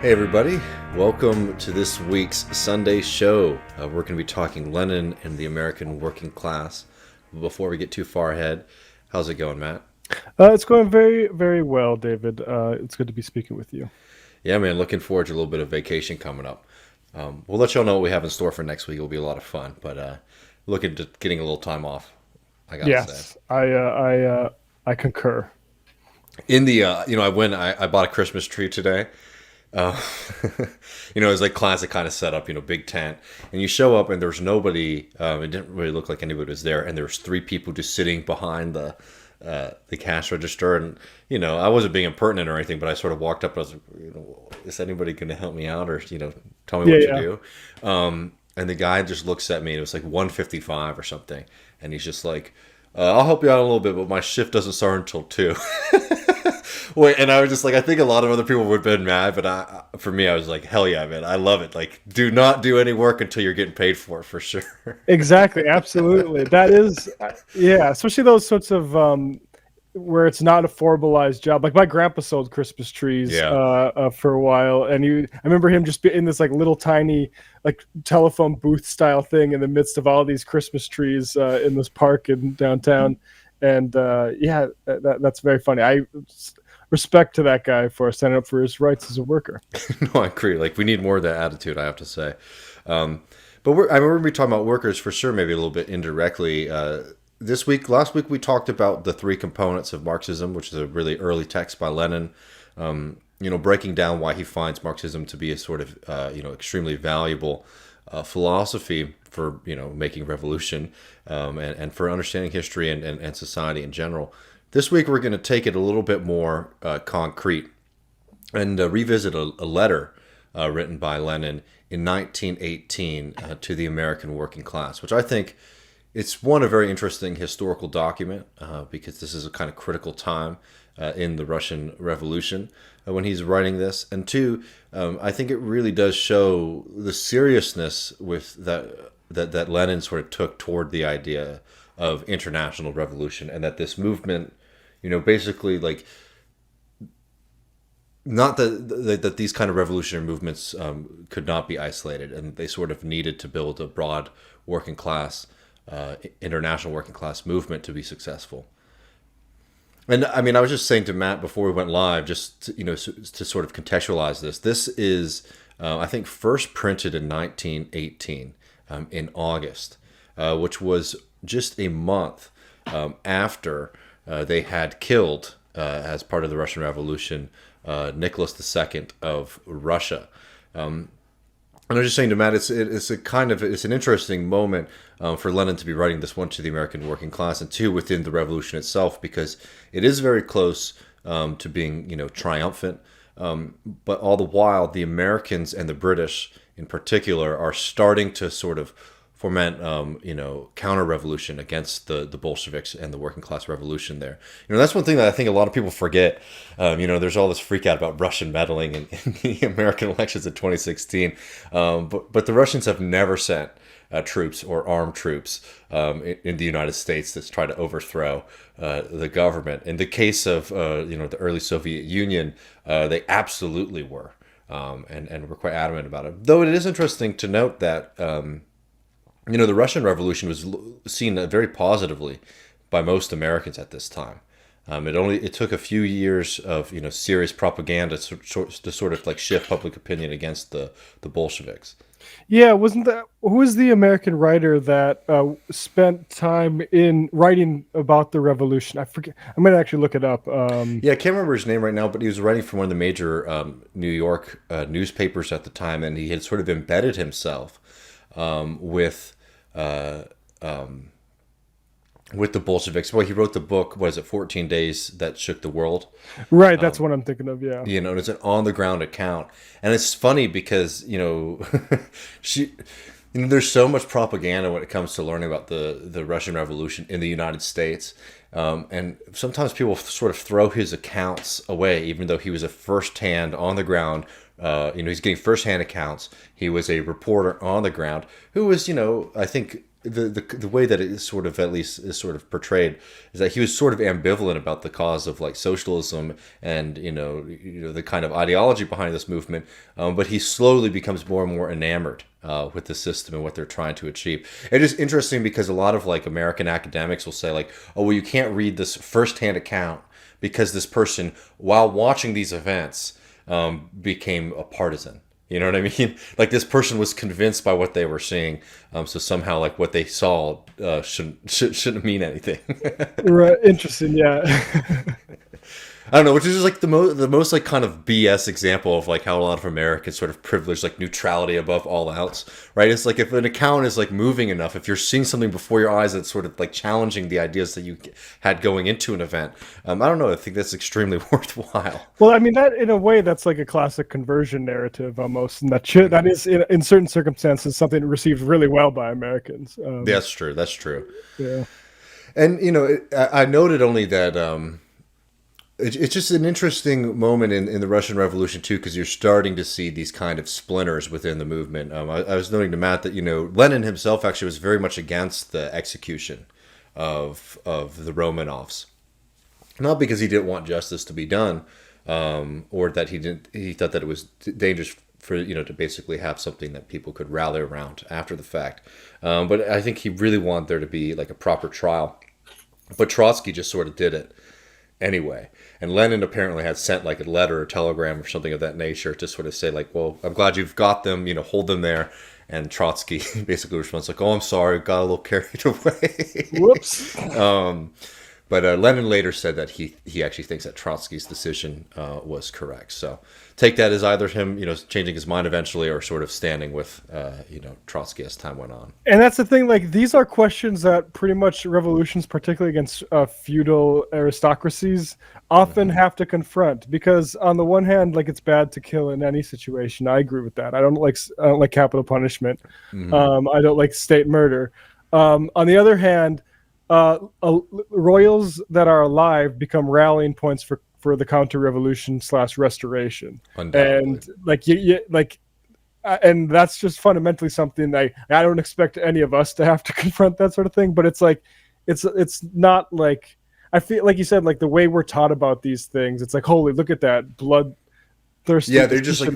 Hey everybody, welcome to this week's Sunday show. We're going to be talking Lenin and the American working class. Before we get too far ahead, how's it going, Matt? It's going very, very well, David. It's good to be speaking with you. Yeah, man, looking forward to a little bit of vacation coming up. We'll let y'all know what we have in store for next week. It'll be a lot of fun, but looking to getting a little time off, I gotta say. Yes, I concur. In the, I bought a Christmas tree today. Uh, it was like classic kind of setup, big tent. And you show up and there's nobody. It didn't really look like anybody was there. And there was three people just sitting behind the cash register. And, I wasn't being impertinent or anything, but I sort of walked up and I was like, is anybody going to help me out or, tell me Yeah, what to yeah. do? And the guy just looks at me and it was like 1:55 or something. And he's just like, I'll help you out a little bit, but my shift doesn't start until 2. Wait, and I was just like, I think a lot of other people would have been mad, but for me, I was like, hell yeah, man, I love it. Like, do not do any work until you're getting paid for it, for sure. Exactly, absolutely. That is, yeah, especially those sorts of where it's not a formalized job. Like my grandpa sold Christmas trees Yeah. for a while, and I remember him just be in this like little tiny like telephone booth style thing in the midst of all these Christmas trees in this park in downtown. And yeah, that's very funny. I respect to that guy for standing up for his rights as a worker. No, I agree. Like, we need more of that attitude, I have to say. Um, but we're going to be talking about workers for sure, maybe a little bit indirectly. Last week, we talked about the three components of Marxism, which is a really early text by Lenin. Breaking down why he finds Marxism to be a sort of, extremely valuable philosophy for, making revolution and for understanding history and society in general. This week, we're going to take it a little bit more concrete and revisit a letter written by Lenin in 1918 to the American working class, which I think it's one a very interesting historical document because this is a kind of critical time in the Russian Revolution when he's writing this, and two, I think it really does show the seriousness with that Lenin sort of took toward the idea of international revolution, and that this movement, basically like not that these kind of revolutionary movements could not be isolated, and they sort of needed to build a broad working class, international working class movement to be successful. And I mean, I was just saying to Matt before we went live, just to sort of contextualize this. This is, I think, first printed in 1918 in August, which was just a month after they had killed, as part of the Russian Revolution, Nicholas II of Russia. And I was just saying to Matt, it's an interesting moment for Lenin to be writing this, one, to the American working class, and two, within the revolution itself, because it is very close to being triumphant. But all the while, the Americans and the British in particular are starting to sort of foment counter revolution against the Bolsheviks and the working class revolution there. That's one thing that I think a lot of people forget. There's all this freak out about Russian meddling in the American elections in 2016, but the Russians have never sent troops or armed troops in the United States that's try to overthrow the government. In the case of the early Soviet Union, they absolutely were, and were quite adamant about it. Though it is interesting to note that the Russian Revolution was seen very positively by most Americans at this time. It took a few years of serious propaganda to sort of like shift public opinion against the Bolsheviks. Yeah, wasn't that who was the American writer that spent time in writing about the revolution? I forget. I'm gonna actually look it up. Yeah, I can't remember his name right now, but he was writing for one of the major New York newspapers at the time, and he had sort of embedded himself uh, um, with the Bolsheviks. Well, he wrote the book. What is it? 14 Days That Shook the World. Right, that's what I'm thinking of. Yeah. And it's an on the ground account, and it's funny because she. There's so much propaganda when it comes to learning about the Russian Revolution in the United States. And sometimes people sort of throw his accounts away, even though he was a first-hand on the ground. He's getting first-hand accounts. He was a reporter on the ground who was, I think, the way that it is sort of, at least is sort of portrayed, is that he was sort of ambivalent about the cause of like socialism and the kind of ideology behind this movement, but he slowly becomes more and more enamored with the system and what they're trying to achieve. It is interesting because a lot of like American academics will say like, oh well, you can't read this firsthand account because this person, while watching these events, became a partisan. You know what I mean? Like this person was convinced by what they were seeing, so somehow like what they saw shouldn't mean anything. Right. Interesting. Yeah. I don't know, which is just like the most like kind of BS example of like how a lot of Americans sort of privilege like neutrality above all else, right? It's like if an account is like moving enough, if you're seeing something before your eyes that's sort of like challenging the ideas that you had going into an event, I don't know, I think that's extremely worthwhile. Well, I mean that in a way that's like a classic conversion narrative almost, and that is in certain circumstances something received really well by Americans. That's true. That's true. Yeah. And I noted only that. It's just an interesting moment in the Russian Revolution too, because you're starting to see these kind of splinters within the movement. I was noting to Matt that Lenin himself actually was very much against the execution of the Romanovs, not because he didn't want justice to be done, or that he thought that it was dangerous for to basically have something that people could rally around after the fact. But I think he really wanted there to be like a proper trial. But Trotsky just sort of did it anyway. And Lenin apparently had sent like a letter or telegram or something of that nature to sort of say like, well, I'm glad you've got them, hold them there. And Trotsky basically responds like, oh, I'm sorry, got a little carried away. Whoops. But Lenin later said that he actually thinks that Trotsky's decision was correct. So take that as either him, changing his mind eventually, or sort of standing with, Trotsky as time went on. And that's the thing. Like these are questions that pretty much revolutions, particularly against feudal aristocracies, often have to confront. Because on the one hand, like it's bad to kill in any situation. I agree with that. I don't like capital punishment. Mm-hmm. I don't like state murder. On the other hand, royals that are alive become rallying points for the counter-revolution / restoration. And and that's just fundamentally something I don't expect any of us to have to confront that sort of thing. But it's like it's not like, I feel like you said, like the way we're taught about these things, it's like, holy, look at that bloodthirsty. Yeah, they're just like,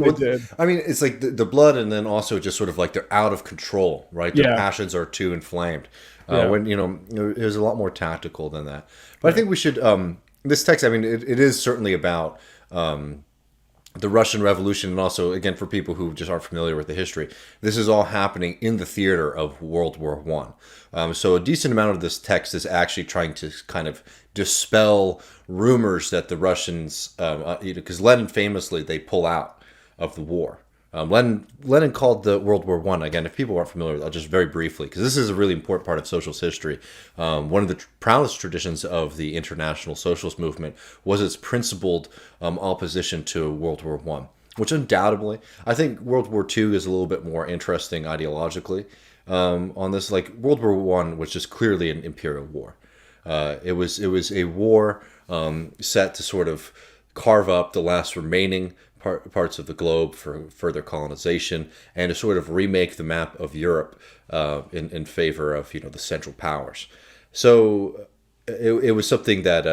I mean, it's like the blood, and then also just sort of like they're out of control, right? Their passions are too inflamed. When it was a lot more tactical than that. But I think we should. This text, I mean, it is certainly about the Russian Revolution, and also, again, for people who just aren't familiar with the history, this is all happening in the theater of World War One. So a decent amount of this text is actually trying to kind of dispel rumors that the Russians, because Lenin famously, they pull out of the war. Lenin called the World War One, again, if people aren't familiar, I'll just very briefly, because this is a really important part of socialist history. One of the proudest traditions of the international socialist movement was its principled opposition to World War One, which undoubtedly, I think World War Two is a little bit more interesting ideologically on this. Like World War One was just clearly an imperial war. It was a war set to sort of carve up the last remaining parts of the globe for further colonization, and to sort of remake the map of Europe in favor of the Central Powers. So it was something that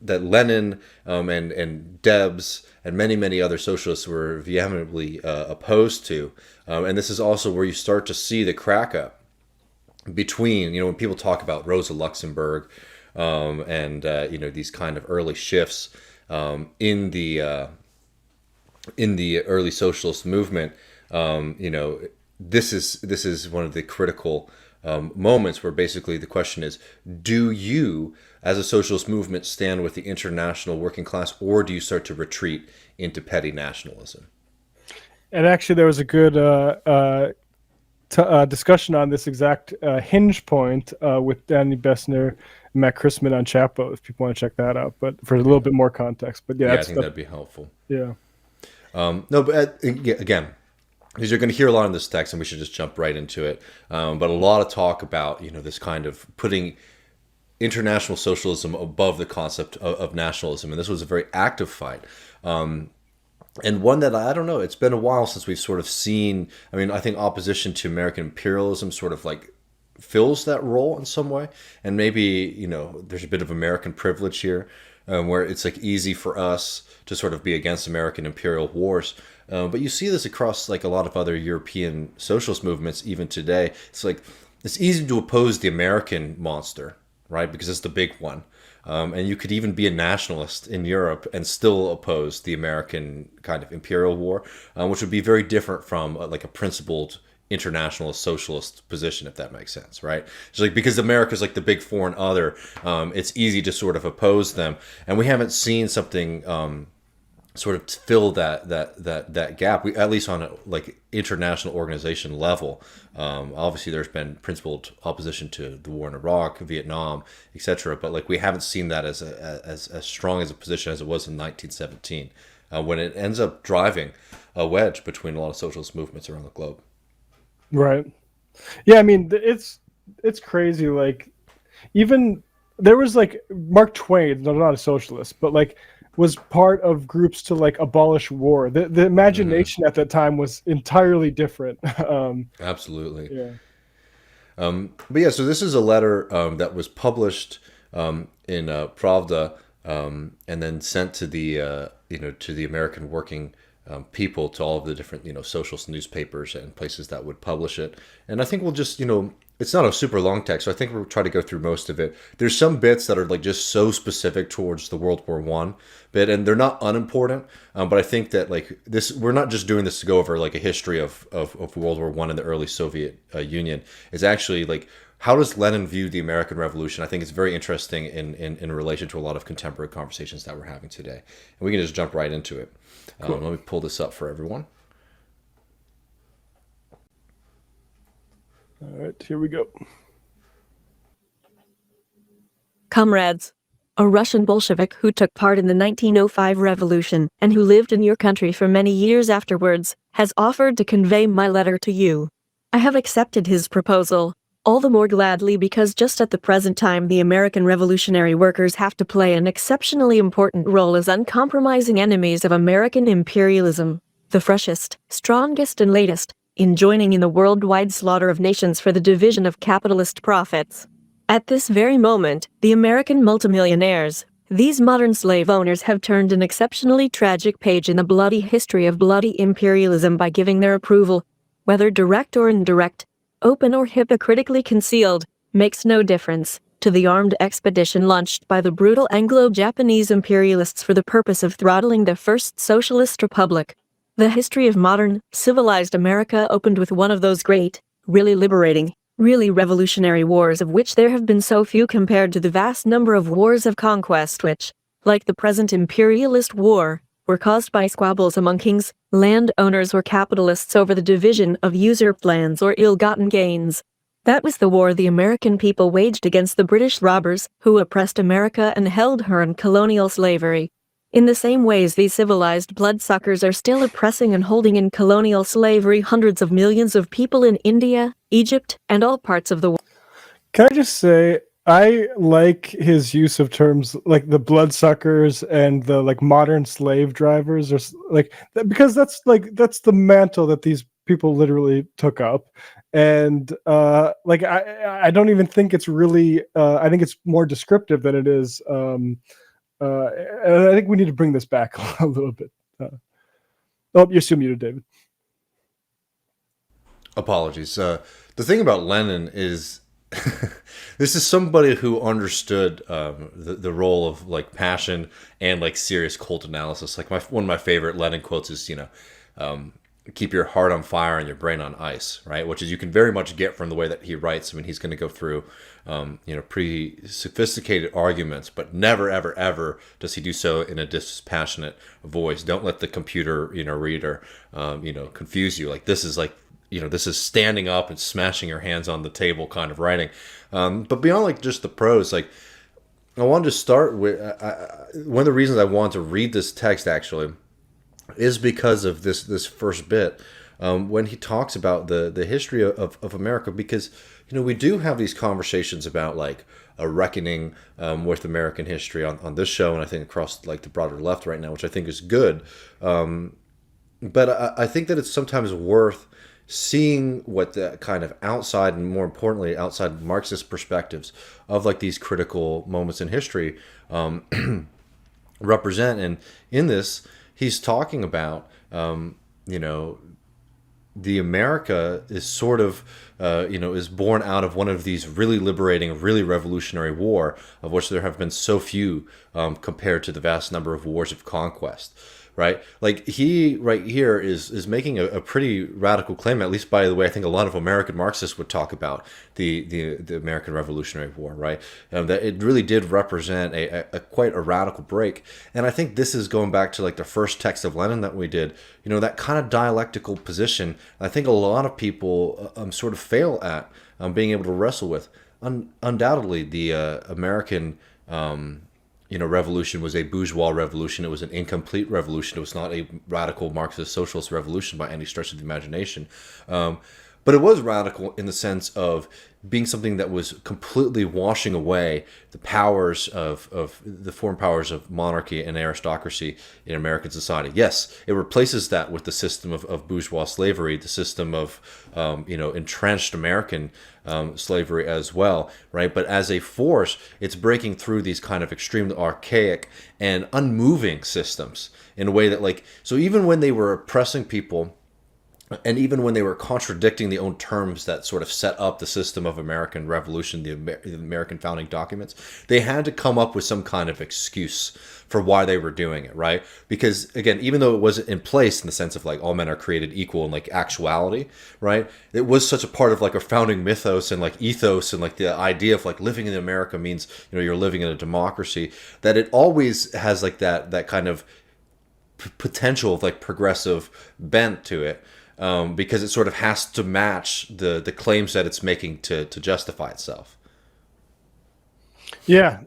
that Lenin and Debs and many other socialists were vehemently opposed to, and this is also where you start to see the crack up between when people talk about Rosa Luxemburg and these kind of early shifts in the early socialist movement. This is one of the critical moments where basically the question is, do you as a socialist movement stand with the international working class, or do you start to retreat into petty nationalism? And actually there was a good discussion on this exact hinge point with Danny Bessner and Matt Christman on Chapo, if people want to check that out, but for a little bit more context. But yeah, I think that'd be helpful. Yeah. No, but again, because you're going to hear a lot in this text, and we should just jump right into it. But a lot of talk about this kind of putting international socialism above the concept of nationalism, and this was a very active fight, and one that I don't know. It's been a while since we've sort of seen. I mean, I think opposition to American imperialism sort of like fills that role in some way. And maybe, there's a bit of American privilege here, where it's like easy for us to sort of be against American imperial wars. But you see this across like a lot of other European socialist movements even today. It's like it's easy to oppose the American monster, right? Because it's the big one. And you could even be a nationalist in Europe and still oppose the American kind of imperial war, which would be very different from like a principled internationalist socialist position, if that makes sense, right? It's like because America's like the big foreign other, it's easy to sort of oppose them, and we haven't seen something sort of fill that gap. We, at least on a like international organization level. Obviously, there's been principled opposition to the war in Iraq, Vietnam, etc. But like we haven't seen that as strong as a position as it was in 1917, when it ends up driving a wedge between a lot of socialist movements around the globe. Right. Yeah, I mean, it's crazy. Like, even there was like Mark Twain, no, not a socialist, but like was part of groups to like abolish war. The imagination at that time was entirely different. Absolutely. Yeah. But yeah, so this is a letter that was published in Pravda, and then sent to the to the American working people, to all of the different socialist newspapers and places that would publish it. And I think we'll just it's not a super long text, so I think we'll try to go through most of it. There's some bits that are like just so specific towards the World War One bit, and they're not unimportant. But I think that like this, we're not just doing this to go over like a history of World War One and the early Soviet Union. It's actually like, how does Lenin view the American Revolution? I think it's very interesting in relation to a lot of contemporary conversations that we're having today. And we can just jump right into it. Cool. Let me pull this up for everyone. All right, here we go. Comrades, a Russian Bolshevik who took part in the 1905 revolution and who lived in your country for many years afterwards, has offered to convey my letter to you. I have accepted his proposal, all the more gladly because just at the present time the American revolutionary workers have to play an exceptionally important role as uncompromising enemies of American imperialism, the freshest, strongest and latest, in joining in the worldwide slaughter of nations for the division of capitalist profits. At this very moment, the American multimillionaires, these modern slave owners, have turned an exceptionally tragic page in the bloody history of bloody imperialism by giving their approval, whether direct or indirect, open or hypocritically concealed, makes no difference, to the armed expedition launched by the brutal Anglo-Japanese imperialists for the purpose of throttling the first socialist republic. The history of modern, civilized America opened with one of those great, really liberating, really revolutionary wars of which there have been so few compared to the vast number of wars of conquest which, like the present imperialist war, were caused by squabbles among kings, landowners or capitalists over the division of usurped lands or ill-gotten gains. That was the war the American people waged against the British robbers who oppressed America and held her in colonial slavery. In the same ways, these civilized bloodsuckers are still oppressing and holding in colonial slavery hundreds of millions of people in India, Egypt, and all parts of the world. Can I just say, I like his use of terms like the bloodsuckers and the like modern slave drivers, or like because that's the mantle that these people literally took up. And like I don't even think it's really I think it's more descriptive than it is and I think we need to bring this back a little bit. Oh, you're still muted, David. Apologies. The thing about Lenin is this is somebody who understood the role of like passion and like serious cold analysis. Like one of my favorite Lenin quotes is, keep your heart on fire and your brain on ice, right? Which is you can very much get from the way that he writes. I mean, he's going to go through, pretty sophisticated arguments, but never, ever, ever does he do so in a dispassionate voice. Don't let the computer, reader, confuse you. Like this is like, this is standing up and smashing your hands on the table kind of writing. But beyond like just the prose, like I wanted to start with one of the reasons I wanted to read this text actually is because of this first bit when he talks about the history of America, because we do have these conversations about like a reckoning with American history on this show, and I think across like the broader left right now, which I think is good. But I think that it's sometimes worth seeing what the kind of outside, and more importantly outside Marxist perspectives of like these critical moments in history represent. And in this, he's talking about you know, the America is sort of, is born out of one of these really liberating, really revolutionary war, of which there have been so few compared to the vast number of wars of conquest, right? Like he right here is making a pretty radical claim, at least by the way I think a lot of American Marxists would talk about the American Revolutionary War, right? That it really did represent a quite a radical break. And I think this is going back to like the first text of Lenin that we did, that kind of dialectical position. I think a lot of people sort of fail at being able to wrestle with. Undoubtedly, the American revolution was a bourgeois revolution. It was an incomplete revolution. It was not a radical Marxist socialist revolution by any stretch of the imagination. But it was radical in the sense of being something that was completely washing away the powers of the foreign powers of monarchy and aristocracy in American society. Yes, it replaces that with the system of bourgeois slavery, the system of entrenched American slavery as well, right? But as a force, it's breaking through these kind of extremely archaic and unmoving systems in a way that so even when they were oppressing people, and even when they were contradicting the own terms that sort of set up the system of American Revolution, the American founding documents, they had to come up with some kind of excuse for why they were doing it, right? Because again, even though it wasn't in place in the sense of all men are created equal in actuality, right? It was such a part of a founding mythos and ethos and the idea of living in America means you're living in a democracy, that it always has that kind of potential of progressive bent to it. Because it sort of has to match the claims that it's making to justify itself. Yeah.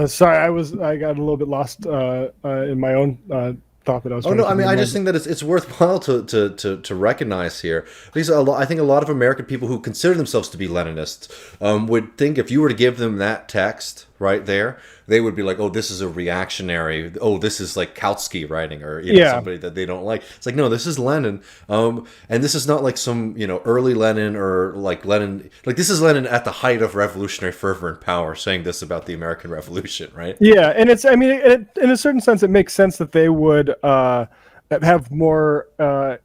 Sorry, I got a little bit lost in my own thought that I was. Oh no, I mean I just think that it's worthwhile to recognize here, because I think a lot of American people who consider themselves to be Leninists would think if you were to give them that text right there, they would be like, oh, this is a reactionary, oh, this is Kautsky writing, or somebody that they don't like. It's no, this is Lenin, and this is not some early Lenin or Lenin, this is Lenin at the height of revolutionary fervor and power saying this about the American Revolution, right? Yeah, and in a certain sense, it makes sense that they would have more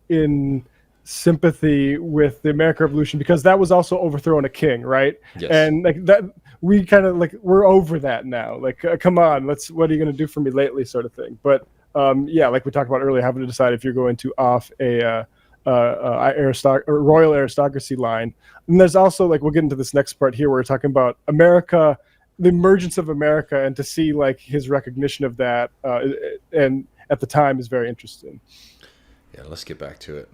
in sympathy with the American Revolution, because that was also overthrowing a king, right? Yes. And that we kind of we're over that now. Come on, what are you going to do for me lately, sort of thing. But like we talked about earlier, having to decide if you're going to off a royal aristocracy line. And there's also we'll get into this next part here where we're talking about America, the emergence of America, and to see his recognition of that and at the time is very interesting. Yeah, let's get back to it.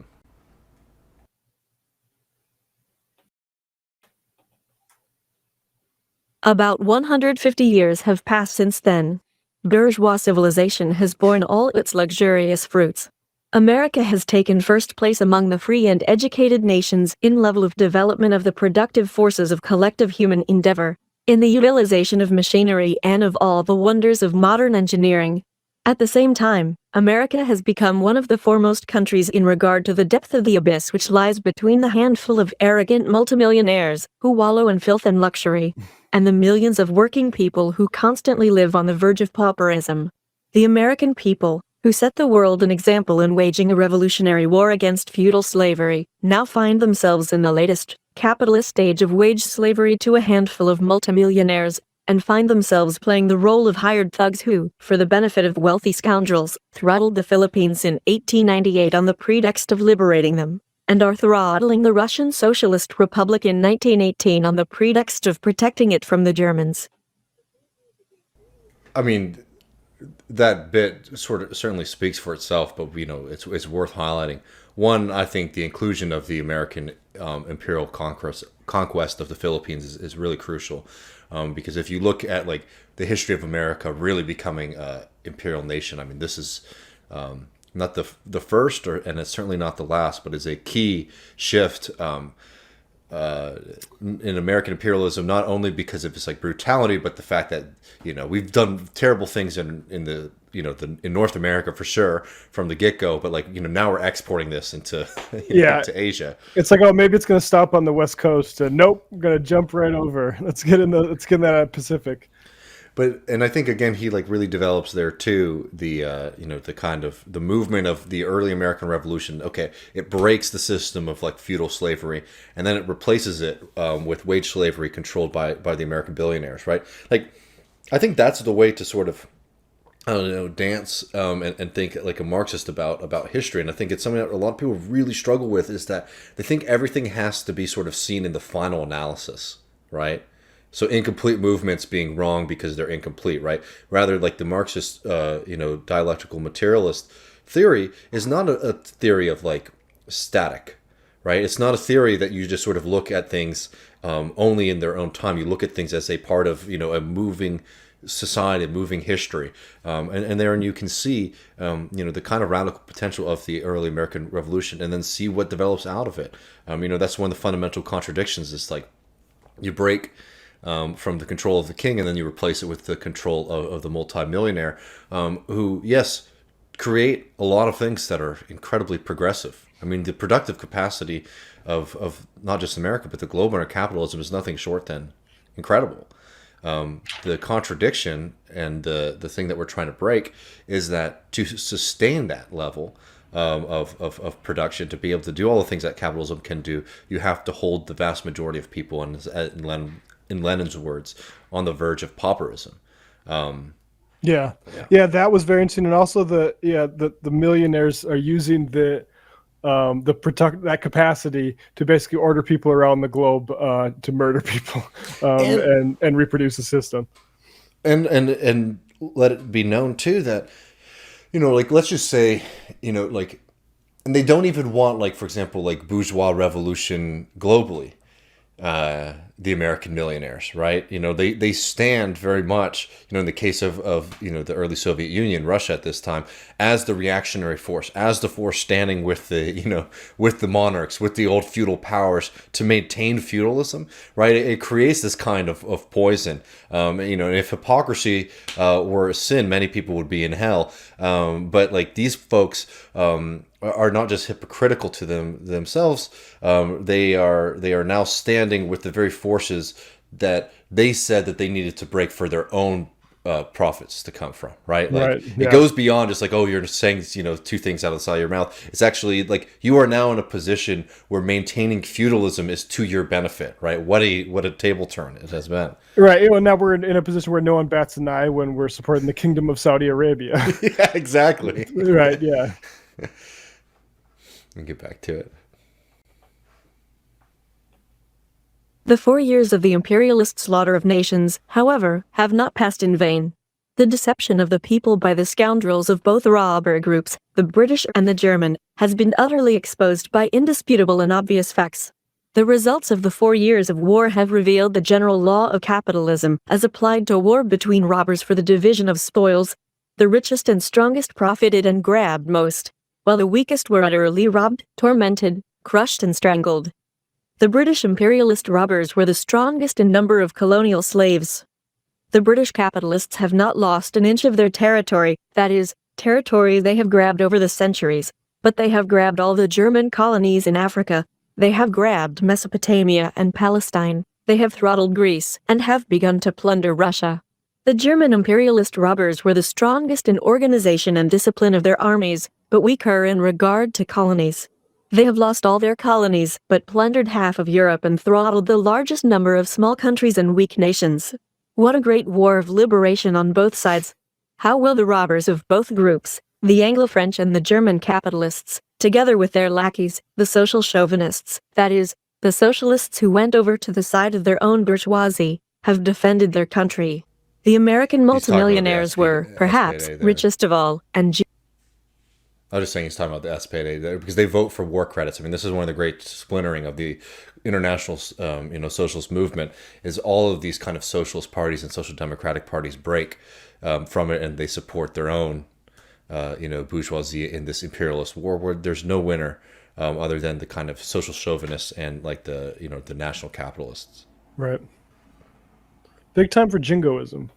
About 150 years have passed since then. Bourgeois civilization has borne all its luxurious fruits. America has taken first place among the free and educated nations in level of development of the productive forces of collective human endeavor, in the utilization of machinery and of all the wonders of modern engineering. At the same time, America has become one of the foremost countries in regard to the depth of the abyss which lies between the handful of arrogant multimillionaires who wallow in filth and luxury, and the millions of working people who constantly live on the verge of pauperism. The American people, who set the world an example in waging a revolutionary war against feudal slavery, now find themselves in the latest, capitalist stage of wage slavery to a handful of multimillionaires, and find themselves playing the role of hired thugs who, for the benefit of wealthy scoundrels, throttled the Philippines in 1898 on the pretext of liberating them, and are throttling the Russian Socialist Republic in 1918 on the pretext of protecting it from the Germans. I mean, that bit certainly speaks for itself, but it's worth highlighting. One, I think the inclusion of the American imperial conquest of the Philippines is really crucial, because if you look at the history of America really becoming an imperial nation, I mean, this is not the first, and it's certainly not the last, but is a key shift in American imperialism, not only because of its brutality, but the fact that we've done terrible things in the in North America for sure from the get-go, but like, now we're exporting this into to Asia. It's like, oh, maybe it's going to stop on the West Coast. Nope, I'm going to jump right over. Let's get in that Pacific. And I think again he like really develops there too the the kind of the movement of the early American Revolution. Okay, it breaks the system of like feudal slavery, and then it replaces it with wage slavery controlled by the American billionaires, right? Like, I think that's the way to sort of, I don't know, dance and think like a Marxist about history. And I think it's something that a lot of people really struggle with, is that they think everything has to be sort of seen in the final analysis, right? So incomplete movements being wrong because they're incomplete, right? Rather, like the Marxist, dialectical materialist theory is not a theory of like static, right? It's not a theory that you just sort of look at things only in their own time. You look at things as a part of, a moving society, a moving history. And therein you can see, the kind of radical potential of the early American Revolution, and then see what develops out of it. That's one of the fundamental contradictions. Is like you break from the control of the king, and then you replace it with the control of the multimillionaire, who, yes, create a lot of things that are incredibly progressive. I mean, the productive capacity of not just America, but the globe under capitalism is nothing short than incredible. The contradiction and the thing that we're trying to break is that to sustain that level of production, to be able to do all the things that capitalism can do, you have to hold the vast majority of people, in Lenin's words, on the verge of pauperism. Yeah, that was very interesting. And also the millionaires are using that capacity to basically order people around the globe to murder people and reproduce the system. And let it be known too that, like, let's just say, like, and they don't even want, like, for example, like bourgeois revolution globally. The American millionaires, right? They stand very much, in the case of the early Soviet Union, Russia at this time, as the reactionary force, as the force standing with the monarchs, with the old feudal powers to maintain feudalism, right? It creates this kind of poison. And if hypocrisy were a sin, many people would be in hell. But like these folks are not just hypocritical to themselves. They are now standing with the very forces that they said that they needed to break for their own profits to come from, right? Like, right, yeah. It goes beyond just like, oh, you're just saying, two things out of the side of your mouth. It's actually like you are now in a position where maintaining feudalism is to your benefit, right? What a table turn it has been. Right. Now we're in a position where no one bats an eye when we're supporting the Kingdom of Saudi Arabia. Yeah, exactly. Right. Yeah. And get back to it. The 4 years of the imperialist slaughter of nations, however, have not passed in vain. The deception of the people by the scoundrels of both robber groups, the British and the German, has been utterly exposed by indisputable and obvious facts. The results of the 4 years of war have revealed the general law of capitalism as applied to a war between robbers for the division of spoils. The richest and strongest profited and grabbed most, while the weakest were utterly robbed, tormented, crushed, and strangled. The British imperialist robbers were the strongest in number of colonial slaves. The British capitalists have not lost an inch of their territory, that is, territory they have grabbed over the centuries, but they have grabbed all the German colonies in Africa. They have grabbed Mesopotamia and Palestine. They have throttled Greece and have begun to plunder Russia. The German imperialist robbers were the strongest in organization and discipline of their armies, but weaker in regard to colonies. They have lost all their colonies, but plundered half of Europe and throttled the largest number of small countries and weak nations. What a great war of liberation on both sides! How will the robbers of both groups, the Anglo-French and the German capitalists, together with their lackeys, the social chauvinists, that is, the socialists who went over to the side of their own bourgeoisie, have defended their country? The American multimillionaires were, perhaps, richest of all, and I was just saying he's talking about the SPD there because they vote for war credits. I mean, this is one of the great splintering of the international, socialist movement is all of these kind of socialist parties and social democratic parties break from it, and they support their own, bourgeoisie in this imperialist war where there's no winner other than the kind of social chauvinists and like the national capitalists. Right. Big time for jingoism.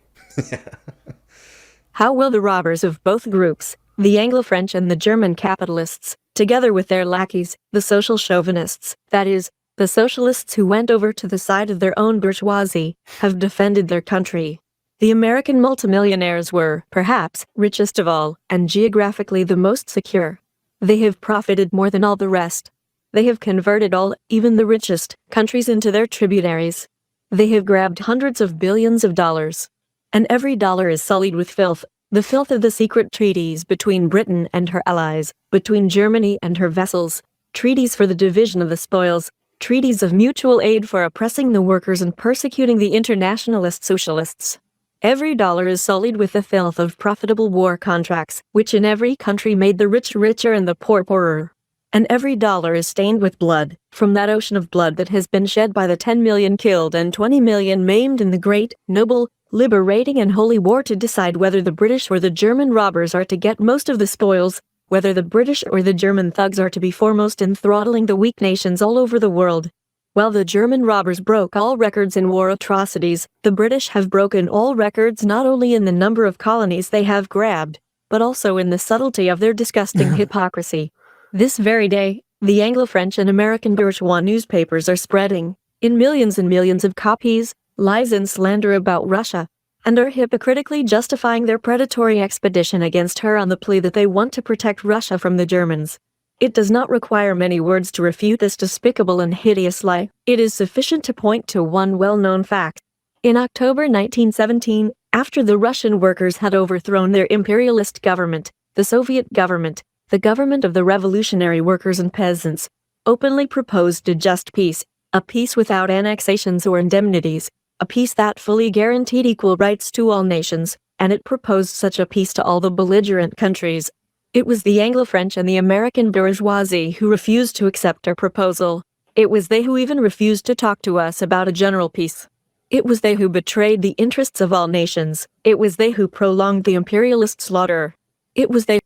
How will the robbers of both groups, the Anglo-French and the German capitalists, together with their lackeys, the social chauvinists, that is, the socialists who went over to the side of their own bourgeoisie, have defended their country? The American multimillionaires were, perhaps, richest of all, and geographically the most secure. They have profited more than all the rest. They have converted all, even the richest, countries into their tributaries. They have grabbed hundreds of billions of dollars. And every dollar is sullied with filth, the filth of the secret treaties between Britain and her allies, between Germany and her vassals, treaties for the division of the spoils, treaties of mutual aid for oppressing the workers and persecuting the internationalist socialists. Every dollar is sullied with the filth of profitable war contracts, which in every country made the rich richer and the poor poorer. And every dollar is stained with blood, from that ocean of blood that has been shed by the 10 million killed and 20 million maimed in the great, noble, liberating and holy war to decide whether the British or the German robbers are to get most of the spoils, whether the British or the German thugs are to be foremost in throttling the weak nations all over the world. While the German robbers broke all records in war atrocities, the British have broken all records not only in the number of colonies they have grabbed, but also in the subtlety of their disgusting hypocrisy. This very day, the Anglo-French and American bourgeois newspapers are spreading, in millions and millions of copies, lies and slander about Russia, and are hypocritically justifying their predatory expedition against her on the plea that they want to protect Russia from the Germans. It does not require many words to refute this despicable and hideous lie. It is sufficient to point to one well-known fact. In October 1917, after the Russian workers had overthrown their imperialist government, the Soviet government, the government of the revolutionary workers and peasants, openly proposed a just peace, a peace without annexations or indemnities, a peace that fully guaranteed equal rights to all nations, and it proposed such a peace to all the belligerent countries. It was the Anglo-French and the American bourgeoisie who refused to accept our proposal. It was they who even refused to talk to us about a general peace. It was they who betrayed the interests of all nations. It was they who prolonged the imperialist slaughter. It was they.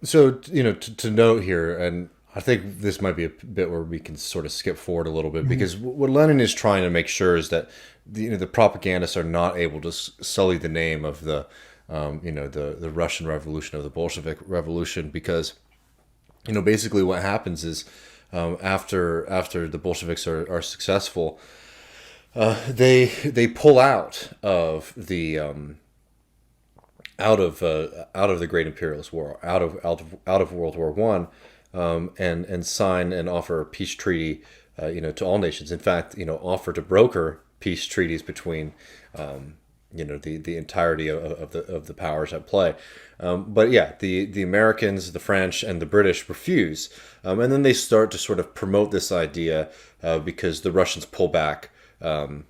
So, to note here, and I think this might be a bit where we can sort of skip forward a little bit, because what Lenin is trying to make sure is that the propagandists are not able to sully the name of the Russian Revolution, of the Bolshevik Revolution, because basically what happens is after the Bolsheviks are successful, they pull out of the out of the Great Imperialist War, out of World War One, and sign and offer a peace treaty, to all nations. In fact, offer to broker peace treaties between, the entirety of the powers at play. But yeah, the Americans, the French, and the British refuse, and then they start to sort of promote this idea because the Russians pull back, from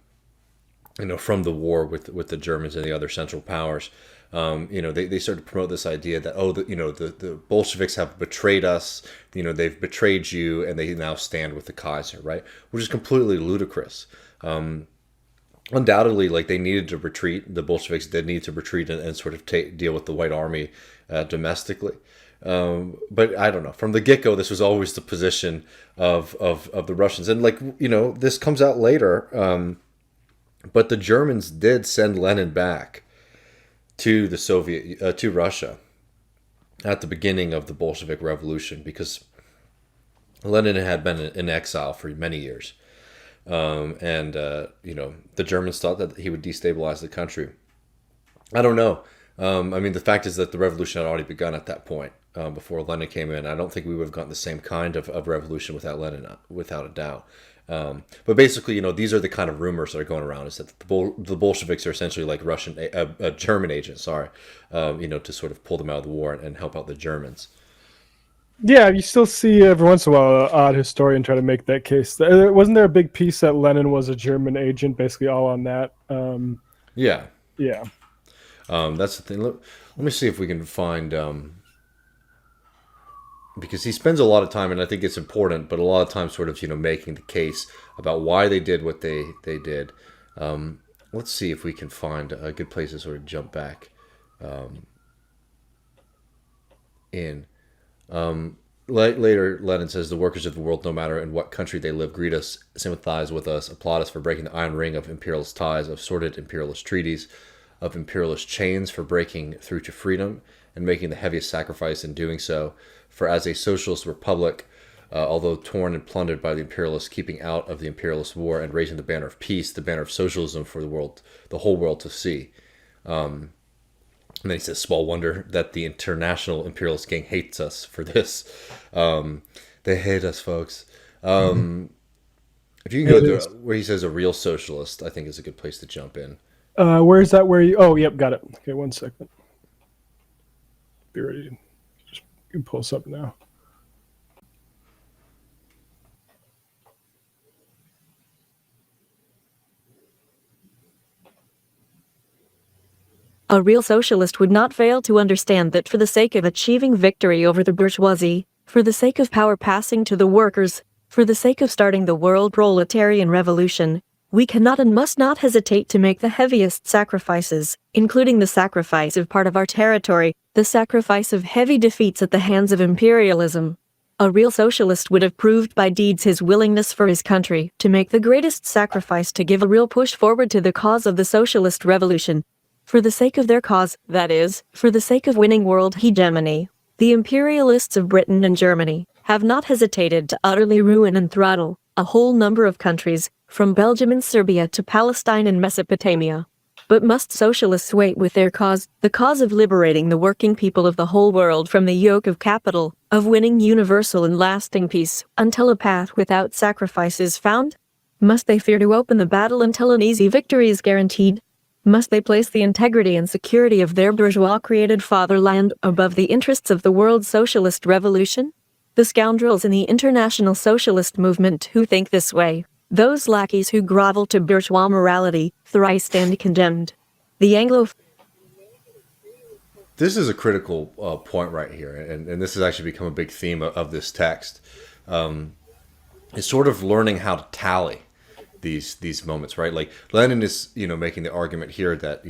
the war with the Germans and the other Central Powers. They start to promote this idea that, the Bolsheviks have betrayed us, they've betrayed you, and they now stand with the Kaiser, right? Which is completely ludicrous. Undoubtedly, they needed to retreat. The Bolsheviks did need to retreat and sort of deal with the White Army domestically. But I don't know. From the get-go, this was always the position of the Russians. And this comes out later, but the Germans did send Lenin back to to Russia at the beginning of the Bolshevik Revolution, because Lenin had been in exile for many years. The Germans thought that he would destabilize the country. I don't know. The fact is that the revolution had already begun at that point, before Lenin came in. I don't think we would have gotten the same kind of revolution without Lenin, without a doubt. But basically, these are the kind of rumors that are going around, is that the Bolsheviks are essentially like German agents, to sort of pull them out of the war and help out the Germans. Yeah, you still see every once in a while an odd historian try to make that case. Wasn't there a big piece that Lenin was a German agent, basically all on that? Yeah. Yeah. That's the thing. Let me see if we can find... because he spends a lot of time, and I think it's important, but a lot of time sort of, making the case about why they did what they did. Let's see if we can find a good place to sort of jump back in. Later, Lenin says, the workers of the world, no matter in what country they live, greet us, sympathize with us, applaud us for breaking the iron ring of imperialist ties, of sordid imperialist treaties, of imperialist chains, for breaking through to freedom and making the heaviest sacrifice in doing so. For as a socialist republic, although torn and plundered by the imperialists, keeping out of the imperialist war and raising the banner of peace, the banner of socialism for the world, the whole world to see. And then he says, small wonder that the international imperialist gang hates us for this. They hate us, folks. If you can go to where he says a real socialist, I think is a good place to jump in. Where is that? Where you? Oh, yep, got it. Okay, 1 second. Be ready. Just you can pull this up now. A real socialist would not fail to understand that for the sake of achieving victory over the bourgeoisie, for the sake of power passing to the workers, for the sake of starting the world proletarian revolution, we cannot and must not hesitate to make the heaviest sacrifices, including the sacrifice of part of our territory, the sacrifice of heavy defeats at the hands of imperialism. A real socialist would have proved by deeds his willingness for his country to make the greatest sacrifice to give a real push forward to the cause of the socialist revolution. For the sake of their cause, that is, for the sake of winning world hegemony, the imperialists of Britain and Germany have not hesitated to utterly ruin and throttle a whole number of countries, from Belgium and Serbia to Palestine and Mesopotamia. But must socialists wait with their cause, the cause of liberating the working people of the whole world from the yoke of capital, of winning universal and lasting peace, until a path without sacrifice is found? Must they fear to open the battle until an easy victory is guaranteed? Must they place the integrity and security of their bourgeois-created fatherland above the interests of the world socialist revolution? The scoundrels in the international socialist movement who think this way, those lackeys who grovel to bourgeois morality, thrice stand condemned. The Anglo... This is a critical point right here, and this has actually become a big theme of this text. It's sort of learning how to tally these moments, right? Like Lenin is, making the argument here that,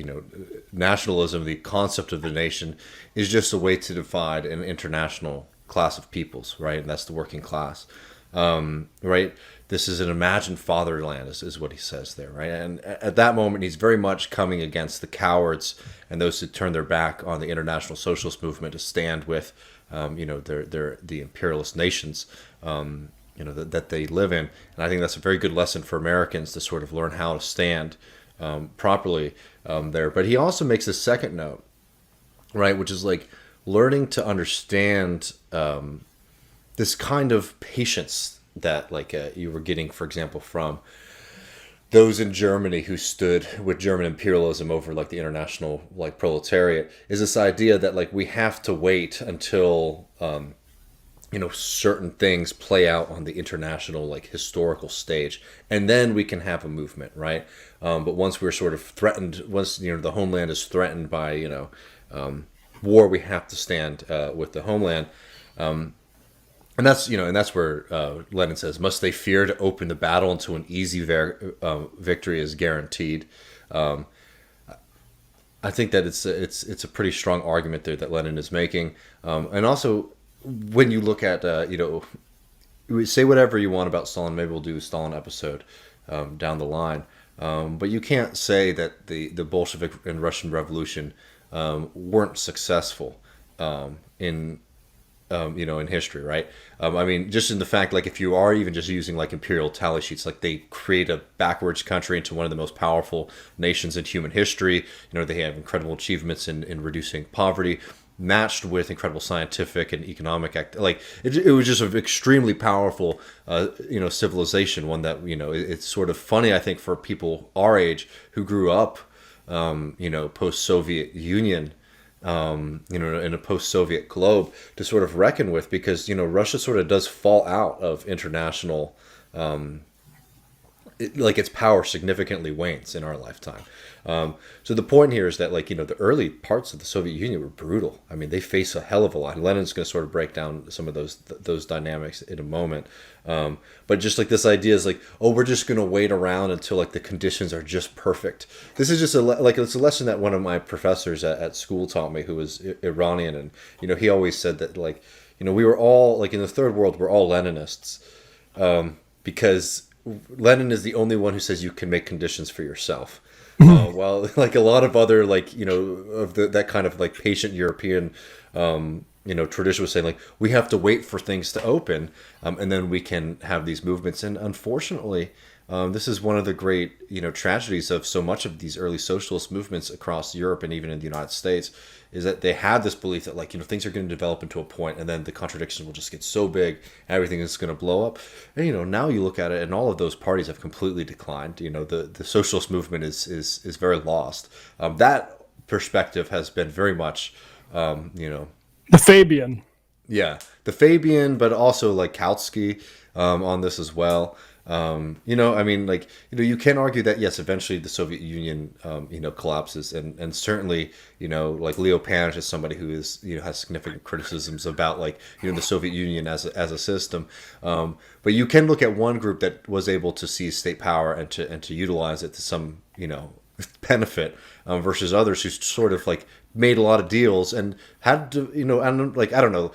nationalism, the concept of the nation, is just a way to divide an international class of peoples, right? And that's the working class, right? This is an imagined fatherland, is what he says there, right? And at that moment, he's very much coming against the cowards and those who turn their back on the international socialist movement to stand with, the imperialist nations, that they live in. And I think that's a very good lesson for Americans to sort of learn how to stand properly there. But he also makes a second note, right, which is like learning to understand this kind of patience that you were getting, for example, from those in Germany who stood with German imperialism over the international proletariat, is this idea that we have to wait until certain things play out on the international historical stage, and then we can have a movement, right? But once we're sort of threatened, once the homeland is threatened by war, we have to stand with the homeland, and that's where Lenin says, must they fear to open the battle until an easy victory is guaranteed? I think that it's a pretty strong argument there that Lenin is making, and also, when you look at, say whatever you want about Stalin, maybe we'll do a Stalin episode down the line, but you can't say that the Bolshevik and Russian Revolution weren't successful in history, right? I mean, just in the fact, if you are even just using imperial tally sheets, they create a backwards country into one of the most powerful nations in human history. They have incredible achievements in reducing poverty, matched with incredible scientific and economic it was just an extremely powerful civilization, one that it's sort of funny, I think, for people our age who grew up post-Soviet Union, in a post-Soviet globe, to sort of reckon with, because Russia sort of does fall out of international its power significantly wanes in our lifetime. So the point here is that the early parts of the Soviet Union were brutal. I mean, they face a hell of a lot. And Lenin's going to sort of break down some of those dynamics in a moment. But just this idea is we're just going to wait around until the conditions are just perfect. This is just it's a lesson that one of my professors at school taught me, who was Iranian, and he always said that we were all like in the third world, we're all Leninists, because Lenin is the only one who says you can make conditions for yourself. While like a lot of other like of that kind of like patient European tradition was saying like we have to wait for things to open, and then we can have these movements. And unfortunately, this is one of the great tragedies of so much of these early socialist movements across Europe and even in the United States, is that they had this belief that like things are going to develop into a point, and then the contradictions will just get so big, everything is going to blow up. And now you look at it, and all of those parties have completely declined. The socialist movement is very lost. That perspective has been very much the Fabian. Yeah, the Fabian, but also like Kautsky on this as well. You can argue that yes, eventually the Soviet Union, collapses, and certainly, like Leo Panich is somebody who is, has significant criticisms about like, the Soviet Union as a system. But you can look at one group that was able to seize state power and to utilize it to some, benefit, versus others who sort of like made a lot of deals and had to, I don't know.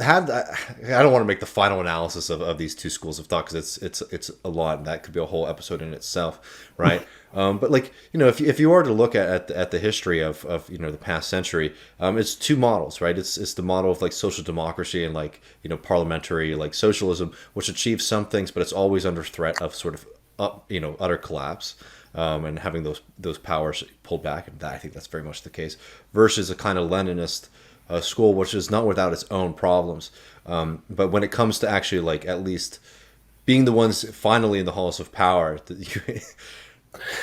I don't want to make the final analysis of these two schools of thought, because it's a lot, and that could be a whole episode in itself, right? But like if you are to look at the history of the past century, it's two models, right? It's the model of like social democracy and like parliamentary like socialism, which achieves some things, but it's always under threat of sort of utter collapse, and having those powers pulled back, and I think that's very much the case, versus a kind of Leninist school, which is not without its own problems, but when it comes to actually like at least being the ones finally in the halls of power, the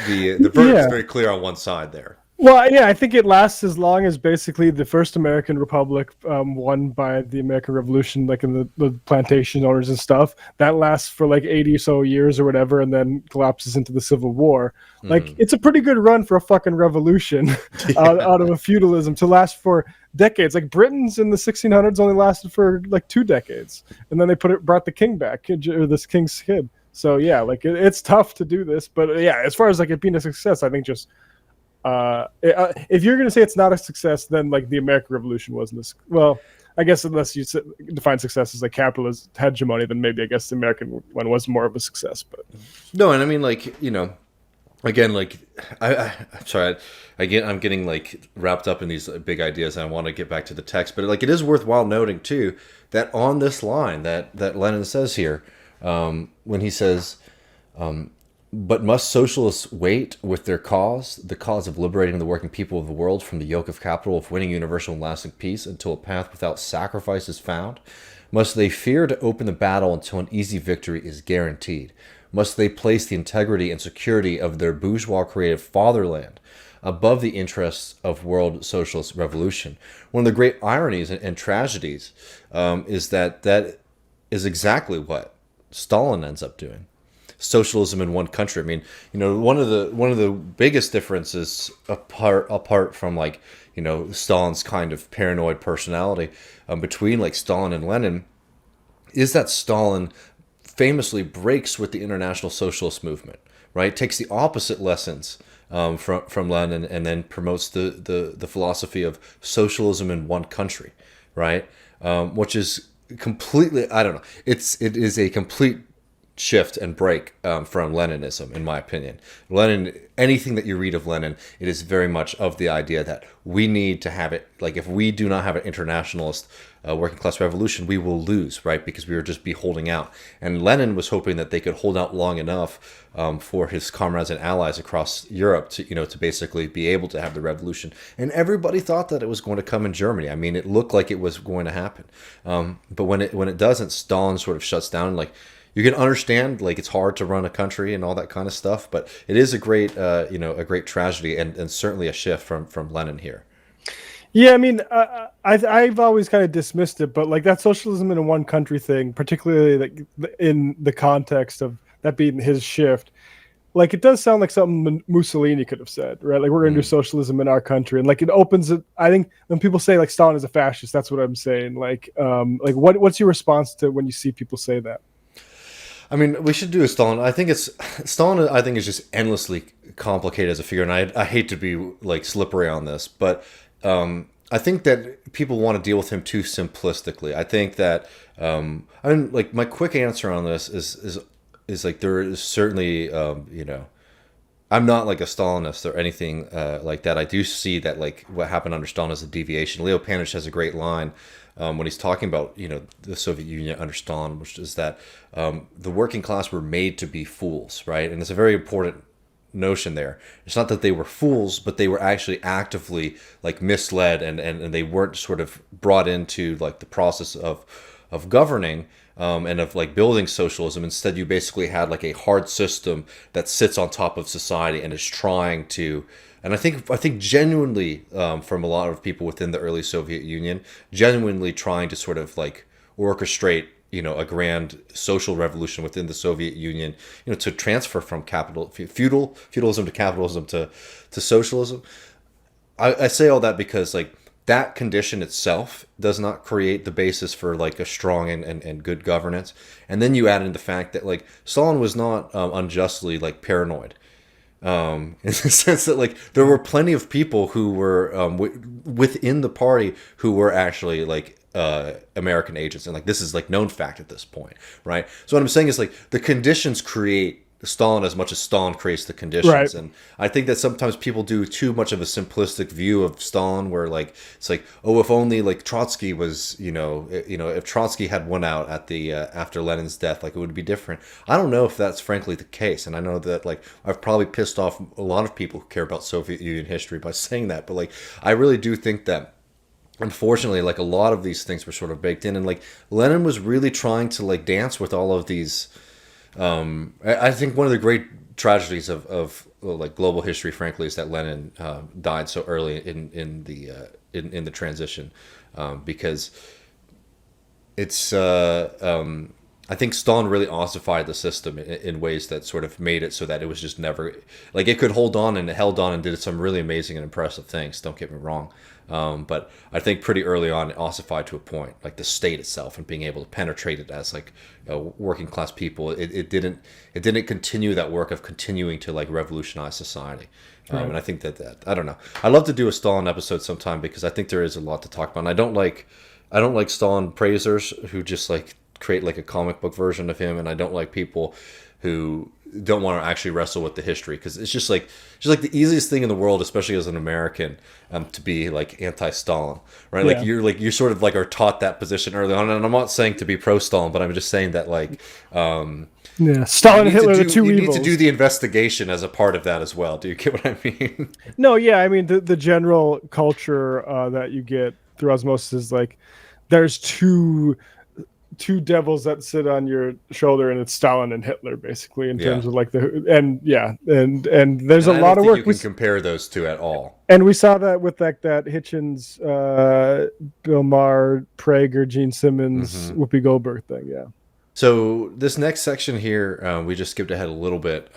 verdict is very clear on one side there. Well, yeah, I think it lasts as long as basically the first American Republic, won by the American Revolution, like in the plantation owners and stuff. That lasts for like 80 or so years or whatever, and then collapses into the Civil War. Like, it's a pretty good run for a fucking revolution out of a feudalism to last for decades. Like Britain's in the 1600s only lasted for like 2 decades, and then they brought the king back, or this king's kid. So yeah, like it's tough to do this, but yeah, as far as like it being a success, I think just. If you're going to say it's not a success, then like the American Revolution wasn't this. Well, I guess unless you define success as like capitalist hegemony, then maybe I guess the American one was more of a success. But no, and I mean like again, like I'm sorry, I'm getting like wrapped up in these big ideas, and I want to get back to the text, but like it is worthwhile noting too that on this line that Lenin says here, when he says. But must socialists wait with their cause, the cause of liberating the working people of the world from the yoke of capital, of winning universal and lasting peace, until a path without sacrifice is found? Must they fear to open the battle until an easy victory is guaranteed? Must they place the integrity and security of their bourgeois-created fatherland above the interests of world socialist revolution? One of the great ironies and tragedies is that is exactly what Stalin ends up doing. Socialism in one country. I mean, one of the biggest differences apart from like Stalin's kind of paranoid personality, between like Stalin and Lenin, is that Stalin famously breaks with the international socialist movement, right? Takes the opposite lessons from Lenin, and then promotes the philosophy of socialism in one country, right? Which is completely, I don't know, it is a complete shift and break from Leninism, in my opinion. Lenin, anything that you read of Lenin, it is very much of the idea that we need to have it, like if we do not have an internationalist working class revolution, we will lose, right? Because we will just be holding out. And Lenin was hoping that they could hold out long enough for his comrades and allies across Europe to, to basically be able to have the revolution. And everybody thought that it was going to come in Germany. I mean, it looked like it was going to happen. But when it doesn't, Stalin sort of shuts down. Like, you can understand, like, it's hard to run a country and all that kind of stuff, but it is a great, a great tragedy, and certainly a shift from Lenin here. Yeah, I mean, I've always kind of dismissed it, but like that socialism in a one country thing, particularly like in the context of that being his shift, like it does sound like something Mussolini could have said, right? Like, we're going to do socialism in our country, and like it opens it. I think when people say like Stalin is a fascist, that's what I'm saying. Like what's your response to when you see people say that? I mean, we should do a Stalin. Stalin, I think, is just endlessly complicated as a figure, and I hate to be like slippery on this, but I I think that people want to deal with him too simplistically. I think that I mean, like my quick answer on this is like there is certainly I'm not like a Stalinist or anything like that. I do see that like what happened under Stalin is a deviation. Leo Panich has a great line when he's talking about the Soviet Union under Stalin, which is that the working class were made to be fools, right? And it's a very important notion there. It's not that they were fools, but they were actually actively like misled, and they weren't sort of brought into like the process of governing and of like building socialism. Instead, you basically had like a hard system that sits on top of society and is trying to. And I think genuinely from a lot of people within the early Soviet Union, genuinely trying to sort of like orchestrate a grand social revolution within the Soviet Union, to transfer from feudalism to capitalism to socialism. I say all that because like that condition itself does not create the basis for like a strong and good governance. And then you add in the fact that like Stalin was not unjustly like paranoid. In the sense that like there were plenty of people who were within the party who were actually like American agents, and like this is like known fact at this point, right? So what I'm saying is like the conditions create Stalin as much as Stalin creates the conditions, Right. and I think that sometimes people do too much of a simplistic view of Stalin, where like it's like, oh, if only like Trotsky was, if Trotsky had won out at the after Lenin's death, like it would be different. I don't know if that's frankly the case, and I know that like I've probably pissed off a lot of people who care about Soviet Union history by saying that, but like I really do think that unfortunately like a lot of these things were sort of baked in, and like Lenin was really trying to like dance with all of these. I think one of the great tragedies of like global history, frankly, is that Lenin died so early in the transition, because it's I think Stalin really ossified the system in ways that sort of made it so that it was just never like it could hold on, and it held on and did some really amazing and impressive things. Don't get me wrong. But I think pretty early on it ossified to a point, like the state itself and being able to penetrate it as like working class people. It didn't continue that work of continuing to like revolutionize society. Right. And I think that I don't know. I'd love to do a Stalin episode sometime because I think there is a lot to talk about. And I don't like Stalin praisers who just like create like a comic book version of him, and I don't like people who don't want to actually wrestle with the history, because it's just like the easiest thing in the world, especially as an American, to be like anti-Stalin, right? Yeah. Like you're sort of like are taught that position early on, and I'm not saying to be pro-Stalin, but I'm just saying that like Stalin and Hitler are the two you evils. need to do the investigation as a part of that as well. Do you get what I mean? No, yeah, I mean the general culture that you get through osmosis is like there's two devils that sit on your shoulder, and it's Stalin and Hitler basically in terms of like and there's And a lot of work you can compare those two at all. and we saw that with like that Hitchens, Bill Maher, Prager, Gene Simmons, Whoopi Goldberg thing. Yeah. So this next section here, we just skipped ahead a little bit.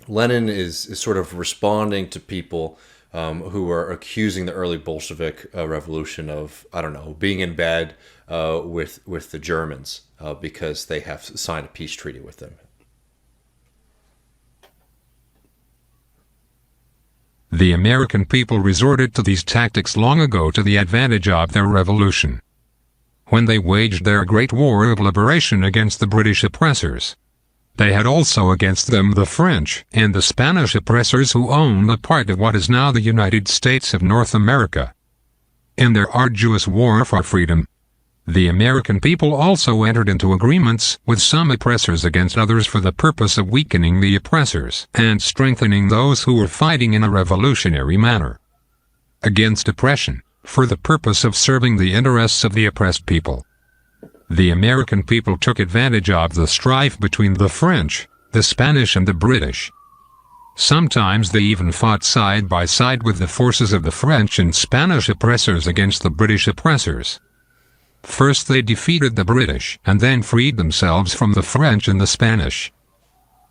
Lenin is sort of responding to people who are accusing the early Bolshevik revolution of, I don't know, being in bed with the Germans because they have signed a peace treaty with them. The American people resorted to these tactics long ago to the advantage of their revolution, when they waged their great war of liberation against the British oppressors. They had also against them the French and the Spanish oppressors who owned a part of what is now the United States of North America. In their arduous war for freedom, the American people also entered into agreements with some oppressors against others for the purpose of weakening the oppressors and strengthening those who were fighting in a revolutionary manner against oppression, for the purpose of serving the interests of the oppressed people. The American people took advantage of the strife between the French, the Spanish and the British. Sometimes they even fought side by side with the forces of the French and Spanish oppressors against the British oppressors. First they defeated the British and then freed themselves from the French and the Spanish.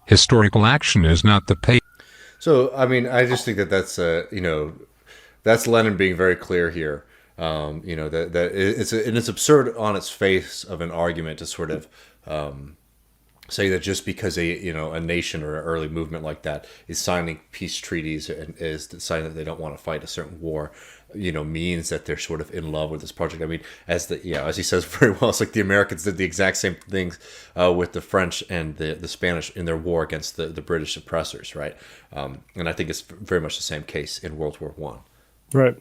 Historical action is not the pay. So, I mean, I just think that that's that's Lenin being very clear here. That it's absurd on its face of an argument to sort of say that just because a nation or an early movement like that is signing peace treaties and is deciding that they don't want to fight a certain war, means that they're sort of in love with this project. I mean, as he says very well, it's like the Americans did the exact same things with the French and the Spanish in their war against the British oppressors, right? And I think it's very much the same case in World War One. Right.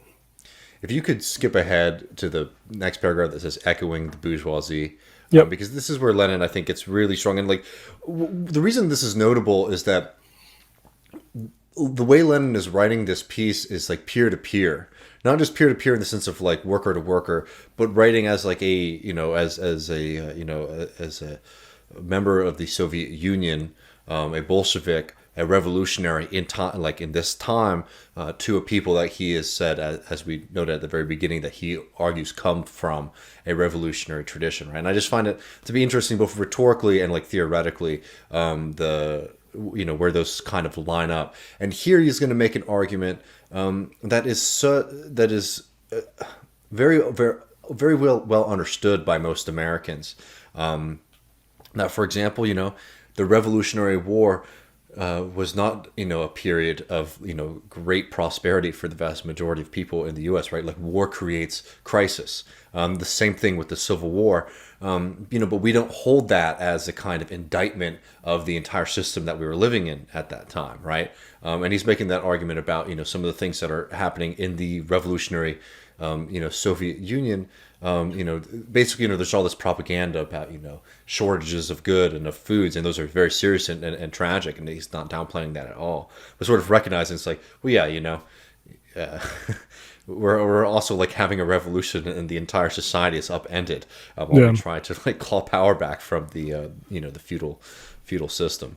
If you could skip ahead to the next paragraph that says echoing the bourgeoisie, Yep. because this is where Lenin, I think, gets really strong. And the reason this is notable is that the way Lenin is writing this piece is like peer to peer, not just peer to peer in the sense of like worker to worker, but writing as like as a member of the Soviet Union, a Bolshevik, a revolutionary in time, like in this time, to a people that he has said, as we noted at the very beginning, that he argues come from a revolutionary tradition, right? And I just find it to be interesting, both rhetorically and like theoretically, where those kind of line up. And here he's going to make an argument that is very, very, very well understood by most Americans. That, for example, the Revolutionary War was not, a period of, great prosperity for the vast majority of people in the U.S., right? Like war creates crisis. The same thing with the Civil War, but we don't hold that as a kind of indictment of the entire system that we were living in at that time, right? And he's making that argument about, some of the things that are happening in the revolutionary, Soviet Union. Basically, there's all this propaganda about, shortages of good and of foods, and those are very serious and tragic, and he's not downplaying that at all. But sort of recognizing it's like, well, yeah, we're also like having a revolution, and the entire society is upended while we try to like claw power back from the the feudal system.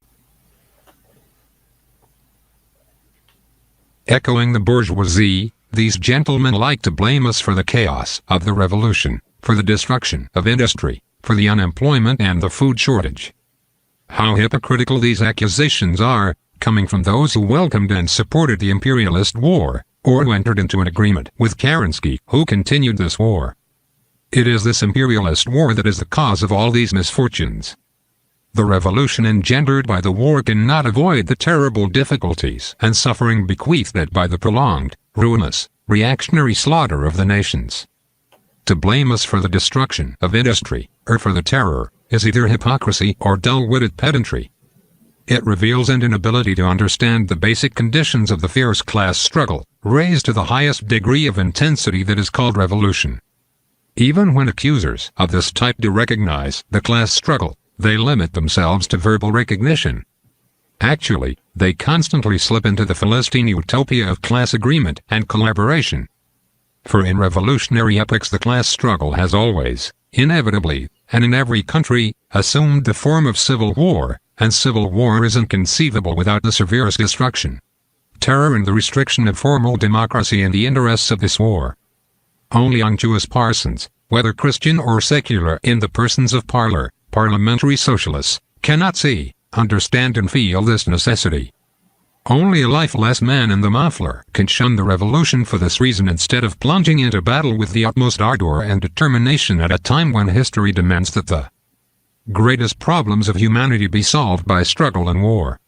Echoing the bourgeoisie, these gentlemen like to blame us for the chaos of the revolution, for the destruction of industry, for the unemployment and the food shortage. How hypocritical these accusations are, coming from those who welcomed and supported the imperialist war, or who entered into an agreement with Kerensky, who continued this war. It is this imperialist war that is the cause of all these misfortunes. The revolution engendered by the war cannot avoid the terrible difficulties and suffering bequeathed by the prolonged, ruinous, reactionary slaughter of the nations. To blame us for the destruction of industry, or for the terror, is either hypocrisy or dull-witted pedantry. It reveals an inability to understand the basic conditions of the fierce class struggle, raised to the highest degree of intensity that is called revolution. Even when accusers of this type do recognize the class struggle, they limit themselves to verbal recognition. Actually, they constantly slip into the Philistine utopia of class agreement and collaboration. For in revolutionary epochs the class struggle has always, inevitably, and in every country, assumed the form of civil war, and civil war is inconceivable without the severest destruction, terror and the restriction of formal democracy in the interests of this war. Only unctuous parsons, whether Christian or secular in the persons of parliamentary socialists, cannot see, understand and feel this necessity. Only a lifeless man in the muffler can shun the revolution for this reason instead of plunging into battle with the utmost ardor and determination at a time when history demands that the greatest problems of humanity be solved by struggle and war.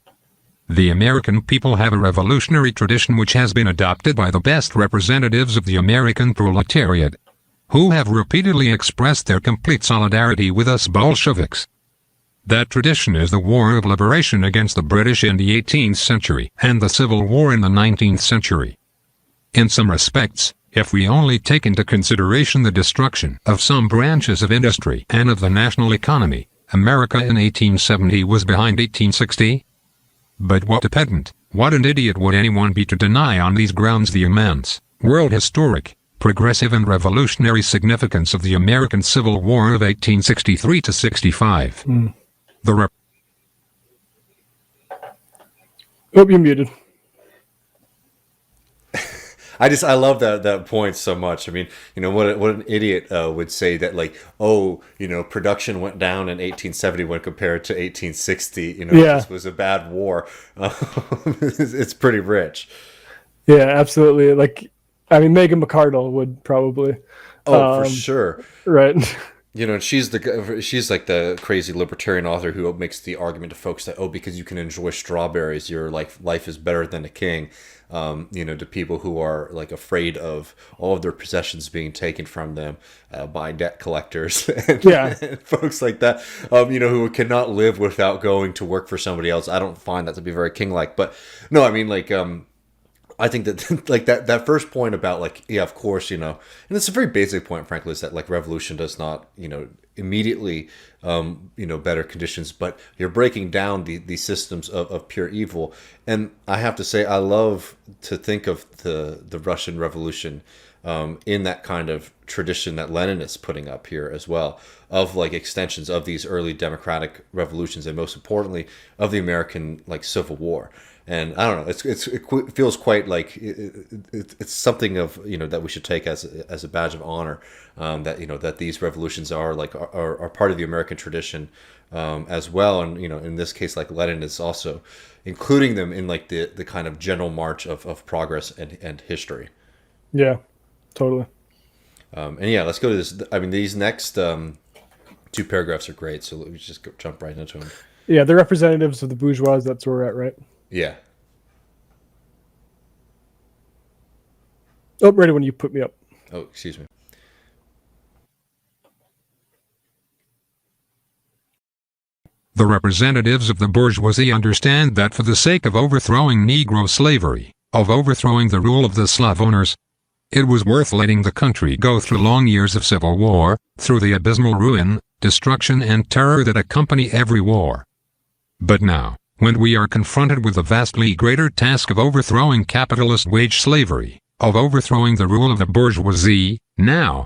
The American people have a revolutionary tradition which has been adopted by the best representatives of the American proletariat, who have repeatedly expressed their complete solidarity with us Bolsheviks. That tradition is the War of Liberation against the British in the 18th century and the Civil War in the 19th century. In some respects, if we only take into consideration the destruction of some branches of industry and of the national economy, America in 1870 was behind 1860. But what a pedant, what an idiot would anyone be to deny on these grounds the immense, world historic, progressive and revolutionary significance of the American Civil War of 1863 to 65. Oh, you're muted. I love that point so much. I mean, what an idiot would say that, like, production went down in 1870 when compared to 1860. This was a bad war. It's pretty rich. Yeah, absolutely. Like, I mean, Megan McArdle would probably. Oh, for sure. Right. And she's like the crazy libertarian author who makes the argument to folks that, oh, because you can enjoy strawberries, your life is better than a king. To people who are like afraid of all of their possessions being taken from them by debt collectors and, and folks like that, who cannot live without going to work for somebody else. I don't find that to be very king-like, but no, I mean, like, I think that like that first point about like, yeah, of course, and it's a very basic point, frankly, is that like revolution does not, immediately, better conditions, but you're breaking down the systems of pure evil. And I have to say, I love to think of the Russian Revolution in that kind of tradition that Lenin is putting up here as well, of like extensions of these early democratic revolutions, and most importantly of the American like Civil War. And I don't know, it feels quite like it's something of that we should take as a badge of honor, that these revolutions are part of the American tradition as well. And in this case, like Lenin is also including them in like the kind of general march of progress and history. Yeah, totally. And yeah, let's go to this. I mean, these next two paragraphs are great, so let me just jump right into them. Yeah, the representatives of the bourgeois. That's where we're at, right? Yeah. Oh, ready when you put me up. Oh, excuse me. The representatives of the bourgeoisie understand that for the sake of overthrowing Negro slavery, of overthrowing the rule of the slave owners, it was worth letting the country go through long years of civil war, through the abysmal ruin, destruction and terror that accompany every war. But now, when we are confronted with the vastly greater task of overthrowing capitalist wage slavery, of overthrowing the rule of the bourgeoisie, now,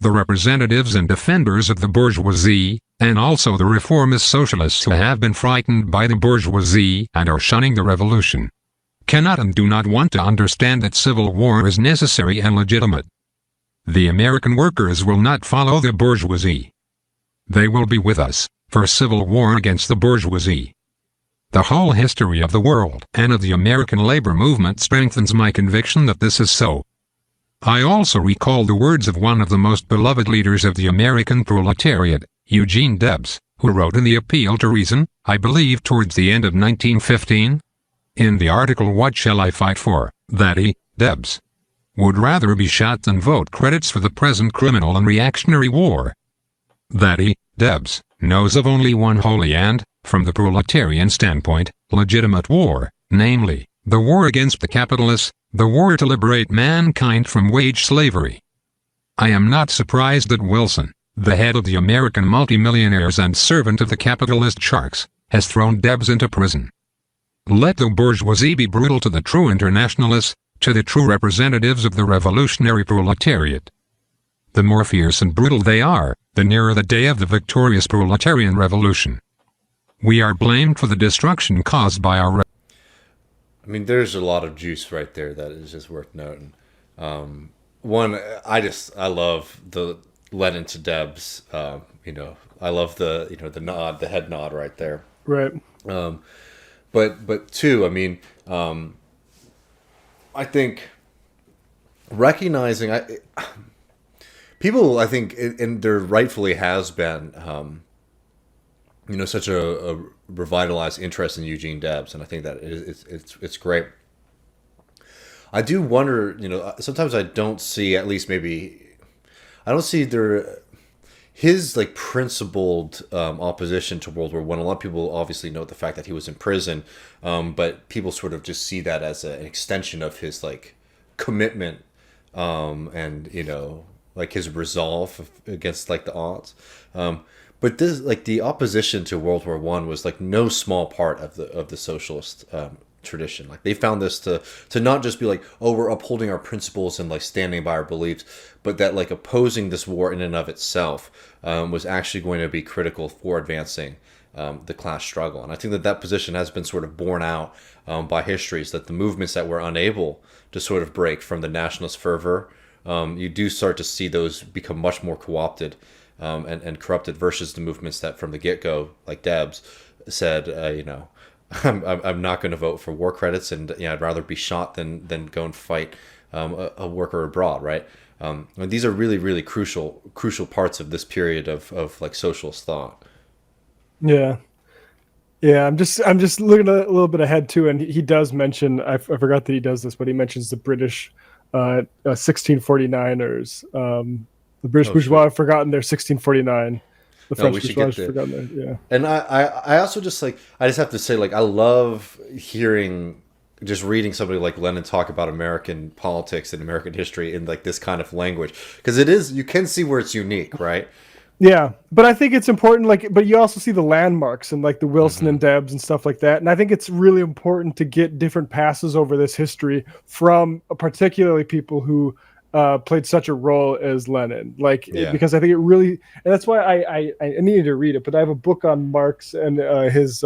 the representatives and defenders of the bourgeoisie, and also the reformist socialists who have been frightened by the bourgeoisie and are shunning the revolution, cannot and do not want to understand that civil war is necessary and legitimate. The American workers will not follow the bourgeoisie. They will be with us, for civil war against the bourgeoisie. The whole history of the world and of the American labor movement strengthens my conviction that this is so. I also recall the words of one of the most beloved leaders of the American proletariat, Eugene Debs, who wrote in the Appeal to Reason, I believe towards the end of 1915, in the article What Shall I Fight For?, that he, Debs, would rather be shot than vote credits for the present criminal and reactionary war. That he, Debs, knows of only one holy and, from the proletarian standpoint, legitimate war, namely, the war against the capitalists, the war to liberate mankind from wage slavery. I am not surprised that Wilson, the head of the American multimillionaires and servant of the capitalist sharks, has thrown Debs into prison. Let the bourgeoisie be brutal to the true internationalists, to the true representatives of the revolutionary proletariat. The more fierce and brutal they are, the nearer the day of the victorious proletarian revolution. We are blamed for the destruction caused by our I mean, there's a lot of juice right there that is just worth noting. One, I love the Lenin to Debs. I love the nod, the head nod right there. Right. But two, I mean, I think recognizing people, I think, and there rightfully has been, such a revitalized interest in Eugene Debs, and I think that it's great. I do wonder, sometimes I don't see, at least maybe, I don't see his like principled opposition to World War I. A lot of people obviously note the fact that he was in prison, but people sort of just see that as an extension of his like commitment and like his resolve against like the odds. But this, like the opposition to World War I, was like no small part of the socialist tradition. Like they found this to not just be like, oh, we're upholding our principles and like standing by our beliefs, but that like opposing this war in and of itself was actually going to be critical for advancing the class struggle. And I think that position has been sort of borne out by history, is that the movements that were unable to sort of break from the nationalist fervor, you do start to see those become much more co-opted and corrupted, versus the movements that from the get-go, like Debs, said, I'm not going to vote for war credits, and I'd rather be shot than go and fight a worker abroad, right? And these are really, really crucial parts of this period of like socialist thought. Yeah. Yeah, I'm just looking a little bit ahead too, and he does mention, I forgot that he does this, but he mentions the British 1649ers. The British bourgeois have forgotten their 1649. The French bourgeois have forgotten their, yeah. And I also just like, I just have to say, like, I love just reading somebody like Lenin talk about American politics and American history in like this kind of language, because you can see where it's unique, right? Yeah, but I think it's important, like, but you also see the landmarks and like the Wilson and Debs and stuff like that. And I think it's really important to get different passes over this history from particularly people who played such a role as Lenin, like, because I think it really, and that's why I needed to read it, but I have a book on Marx and his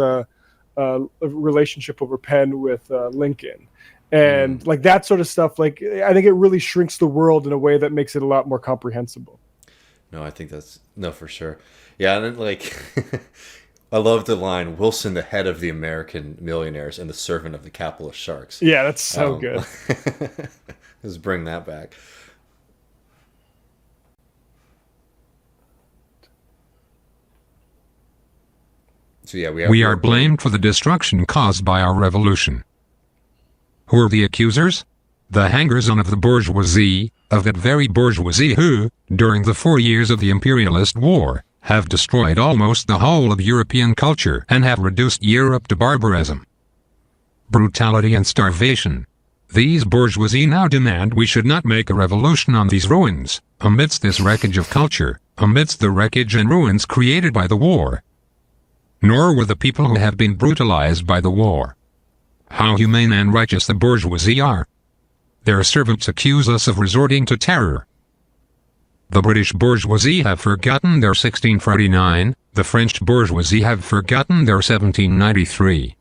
relationship over pen with Lincoln. And like that sort of stuff, like, I think it really shrinks the world in a way that makes it a lot more comprehensible. No, I think for sure. Yeah, and then, like, I love the line, Wilson, the head of the American millionaires and the servant of the capitalist sharks. Yeah, that's so good. Let's bring that back. So yeah, we are blamed for the destruction caused by our revolution. Who are the accusers? The hangers-on of the bourgeoisie, of that very bourgeoisie who, during the 4 years of the imperialist war, have destroyed almost the whole of European culture and have reduced Europe to barbarism, brutality and starvation. These bourgeoisie now demand we should not make a revolution on these ruins, amidst this wreckage of culture, amidst the wreckage and ruins created by the war. Nor were the people who have been brutalized by the war. How humane and righteous the bourgeoisie are. Their servants accuse us of resorting to terror. The British bourgeoisie have forgotten their 1649, the French bourgeoisie have forgotten their 1793.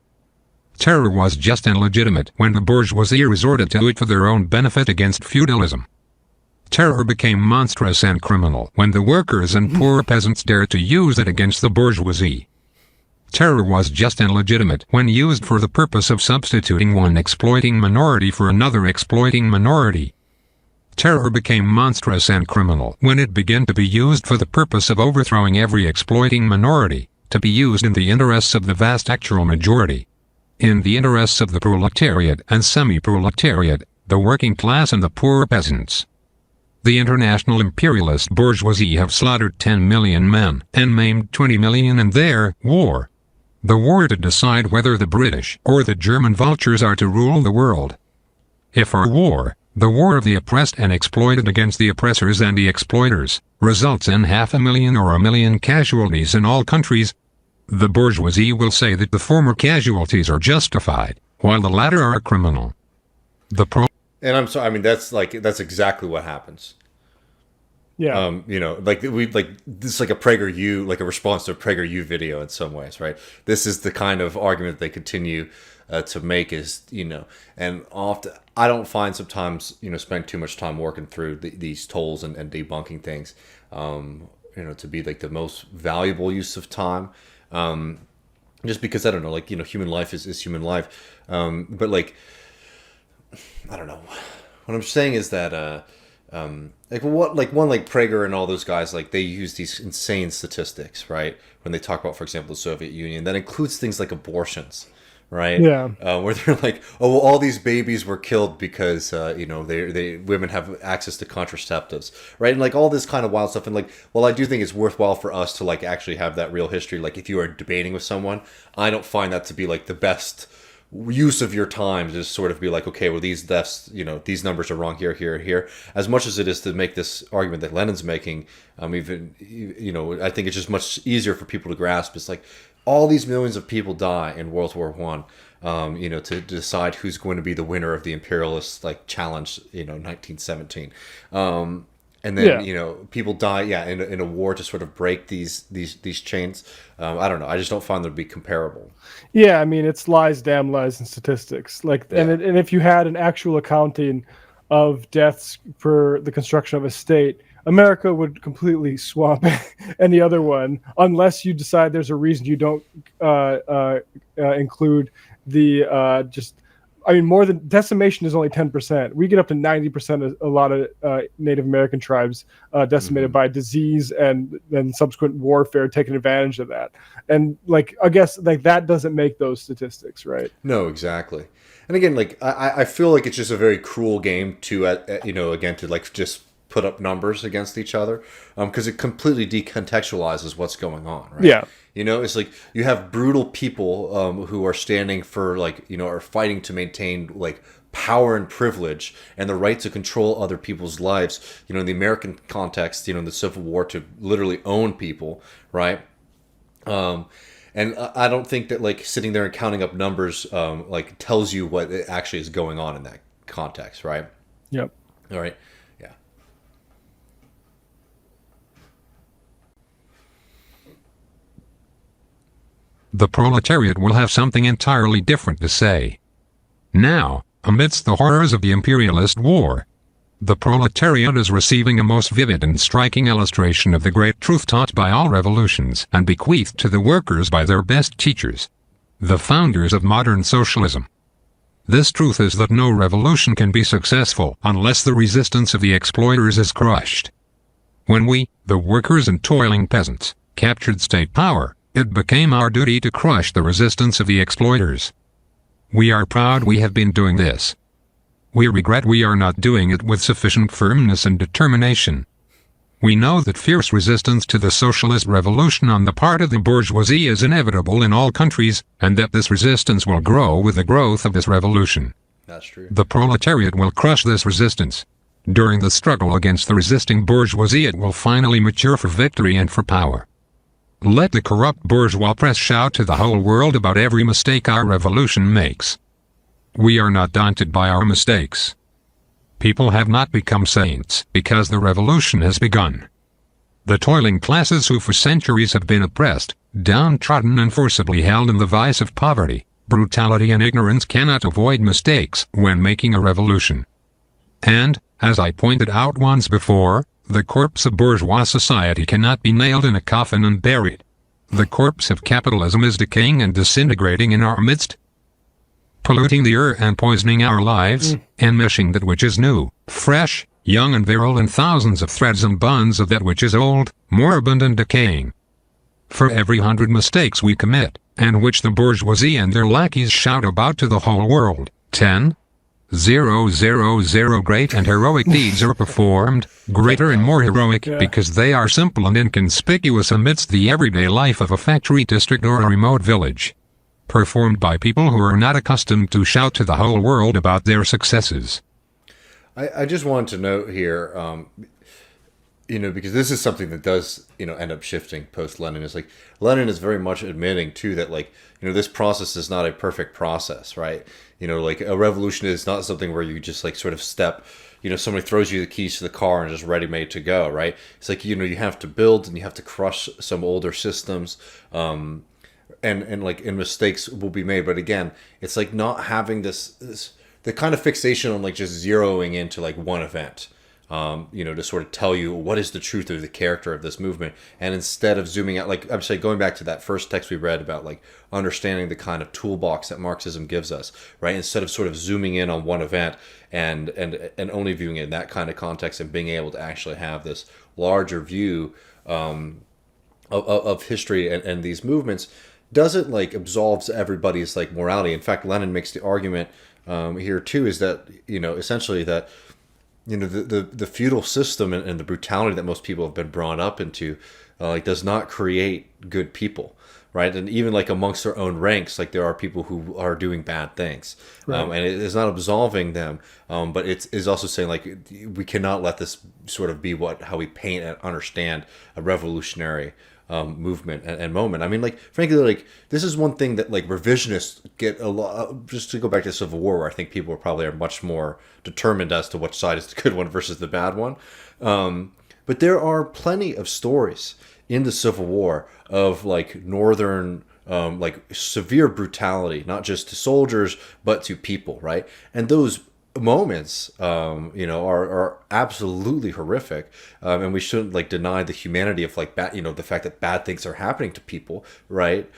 Terror was just and legitimate when the bourgeoisie resorted to it for their own benefit against feudalism. Terror became monstrous and criminal when the workers and poor peasants dared to use it against the bourgeoisie. Terror was just and legitimate when used for the purpose of substituting one exploiting minority for another exploiting minority. Terror became monstrous and criminal when it began to be used for the purpose of overthrowing every exploiting minority, to be used in the interests of the vast actual majority. In the interests of the proletariat and semi-proletariat, the working class and the poor peasants. The international imperialist bourgeoisie have slaughtered 10 million men and maimed 20 million in their war. The war to decide whether the British or the German vultures are to rule the world. If our war, the war of the oppressed and exploited against the oppressors and the exploiters, results in 500,000 or 1 million casualties in all countries, the bourgeoisie will say that the former casualties are justified, while the latter are criminal. And I'm sorry, I mean, that's exactly what happens. Yeah. Like this is like a PragerU, like a response to a PragerU video in some ways, right? This is the kind of argument they continue to make is, and often I don't find sometimes, spending too much time working through these tolls and debunking things, to be like the most valuable use of time. Just because, I don't know, like, human life is human life. But like, I don't know. What I'm saying is that, like Prager and all those guys, like, they use these insane statistics, right? When they talk about, for example, the Soviet Union, that includes things like abortions, right? Yeah. Where they're like, oh, well, all these babies were killed because, women have access to contraceptives, right? And like all this kind of wild stuff. And like, well, I do think it's worthwhile for us to like actually have that real history. Like, if you are debating with someone, I don't find that to be like the best use of your time to just sort of be like, okay, well, these deaths, these numbers are wrong here, here, here. As much as it is to make this argument that Lenin's making, I think it's just much easier for people to grasp. It's like all these millions of people die in World War One, to decide who's going to be the winner of the imperialist like challenge, 1917. And then, people die, in a war to sort of break these chains. I don't know. I just don't find them to be comparable. Yeah, I mean, it's lies, damn lies, and statistics. Like, and if you had an actual accounting of deaths for the construction of a state, America would completely swamp any other one, unless you decide there's a reason you don't include the just I mean, more than decimation is only 10%. We get up to 90% of a lot of Native American tribes decimated by disease and then subsequent warfare, taking advantage of that. And like, I guess like that doesn't make those statistics, right? No, exactly. And again, like I feel like it's just a very cruel game to, again, to like just put up numbers against each other, because it completely decontextualizes what's going on, right? Yeah. It's like you have brutal people who are standing for like, are fighting to maintain like power and privilege and the right to control other people's lives, in the American context, in the Civil War, to literally own people, right? And I don't think that like sitting there and counting up numbers like tells you what actually is going on in that context, right? Yep. All right. Yeah. The proletariat will have something entirely different to say. Now, amidst the horrors of the imperialist war, the proletariat is receiving a most vivid and striking illustration of the great truth taught by all revolutions and bequeathed to the workers by their best teachers, the founders of modern socialism. This truth is that no revolution can be successful unless the resistance of the exploiters is crushed. When we, the workers and toiling peasants, captured state power, it became our duty to crush the resistance of the exploiters. We are proud we have been doing this. We regret we are not doing it with sufficient firmness and determination. We know that fierce resistance to the socialist revolution on the part of the bourgeoisie is inevitable in all countries, and that this resistance will grow with the growth of this revolution. That's true. The proletariat will crush this resistance. During the struggle against the resisting bourgeoisie, it will finally mature for victory and for power. Let the corrupt bourgeois press shout to the whole world about every mistake our revolution makes. We are not daunted by our mistakes. People have not become saints because the revolution has begun. The toiling classes who for centuries have been oppressed, downtrodden and forcibly held in the vice of poverty, brutality and ignorance cannot avoid mistakes when making a revolution. And, as I pointed out once before, the corpse of bourgeois society cannot be nailed in a coffin and buried. The corpse of capitalism is decaying and disintegrating in our midst, polluting the air and poisoning our lives, enmeshing that which is new, fresh, young and virile in thousands of threads and bonds of that which is old, moribund and decaying. For every 100 mistakes we commit, and which the bourgeoisie and their lackeys shout about to the whole world, 10,000 great and heroic deeds are performed, greater and more heroic because they are simple and inconspicuous amidst the everyday life of a factory district or a remote village, performed by people who are not accustomed to shout to the whole world about their successes. I just wanted to note here, because this is something that does, end up shifting post-Lenin. Is like Lenin is very much admitting too that this process is not a perfect process, right? Like a revolution is not something where you just like sort of step, somebody throws you the keys to the car and just ready made to go, right? It's like, you have to build and you have to crush some older systems, and mistakes will be made. But again, it's like not having this the kind of fixation on like just zeroing into like one event, to sort of tell you what is the truth of the character of this movement. And instead of zooming out, like I'm saying, going back to that first text we read about like understanding the kind of toolbox that Marxism gives us, right? Instead of sort of zooming in on one event and only viewing it in that kind of context and being able to actually have this larger view of history and these movements, doesn't like absolves everybody's like morality. In fact, Lenin makes the argument here too, is that essentially that the feudal system and the brutality that most people have been brought up into does not create good people, right? And even like amongst their own ranks, like there are people who are doing bad things, right. And it is not absolving them, but it is also saying like we cannot let this sort of be how we paint and understand a revolutionary movement and moment. I mean, like, frankly, like, this is one thing that, like, revisionists get a lot, just to go back to the Civil War, where I think people probably are much more determined as to which side is the good one versus the bad one. But there are plenty of stories in the Civil War of, like, northern, like, severe brutality, not just to soldiers, but to people, right? And those moments, are absolutely horrific, and we shouldn't like deny the humanity of like bad, the fact that bad things are happening to people, right?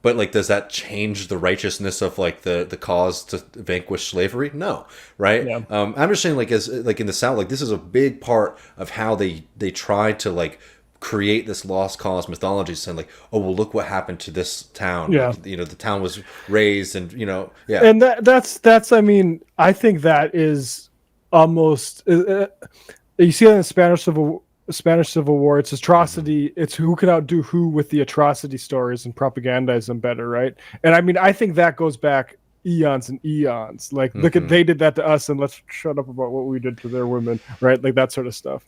But like, does that change the righteousness of like the cause to vanquish slavery? No, right? Yeah. I'm just saying, like, as like in the South, like this is a big part of how they tried to like create this lost cause mythology, saying like, oh well, look what happened to this town. Yeah. Like, the town was raised, and yeah. And that's I mean, I think that is almost you see that in the Spanish Civil War. It's atrocity. It's who can outdo who with the atrocity stories and propagandize them better, right? And I mean, I think that goes back eons and eons. Like, look at, they did that to us, and let's shut up about what we did to their women, right? Like that sort of stuff.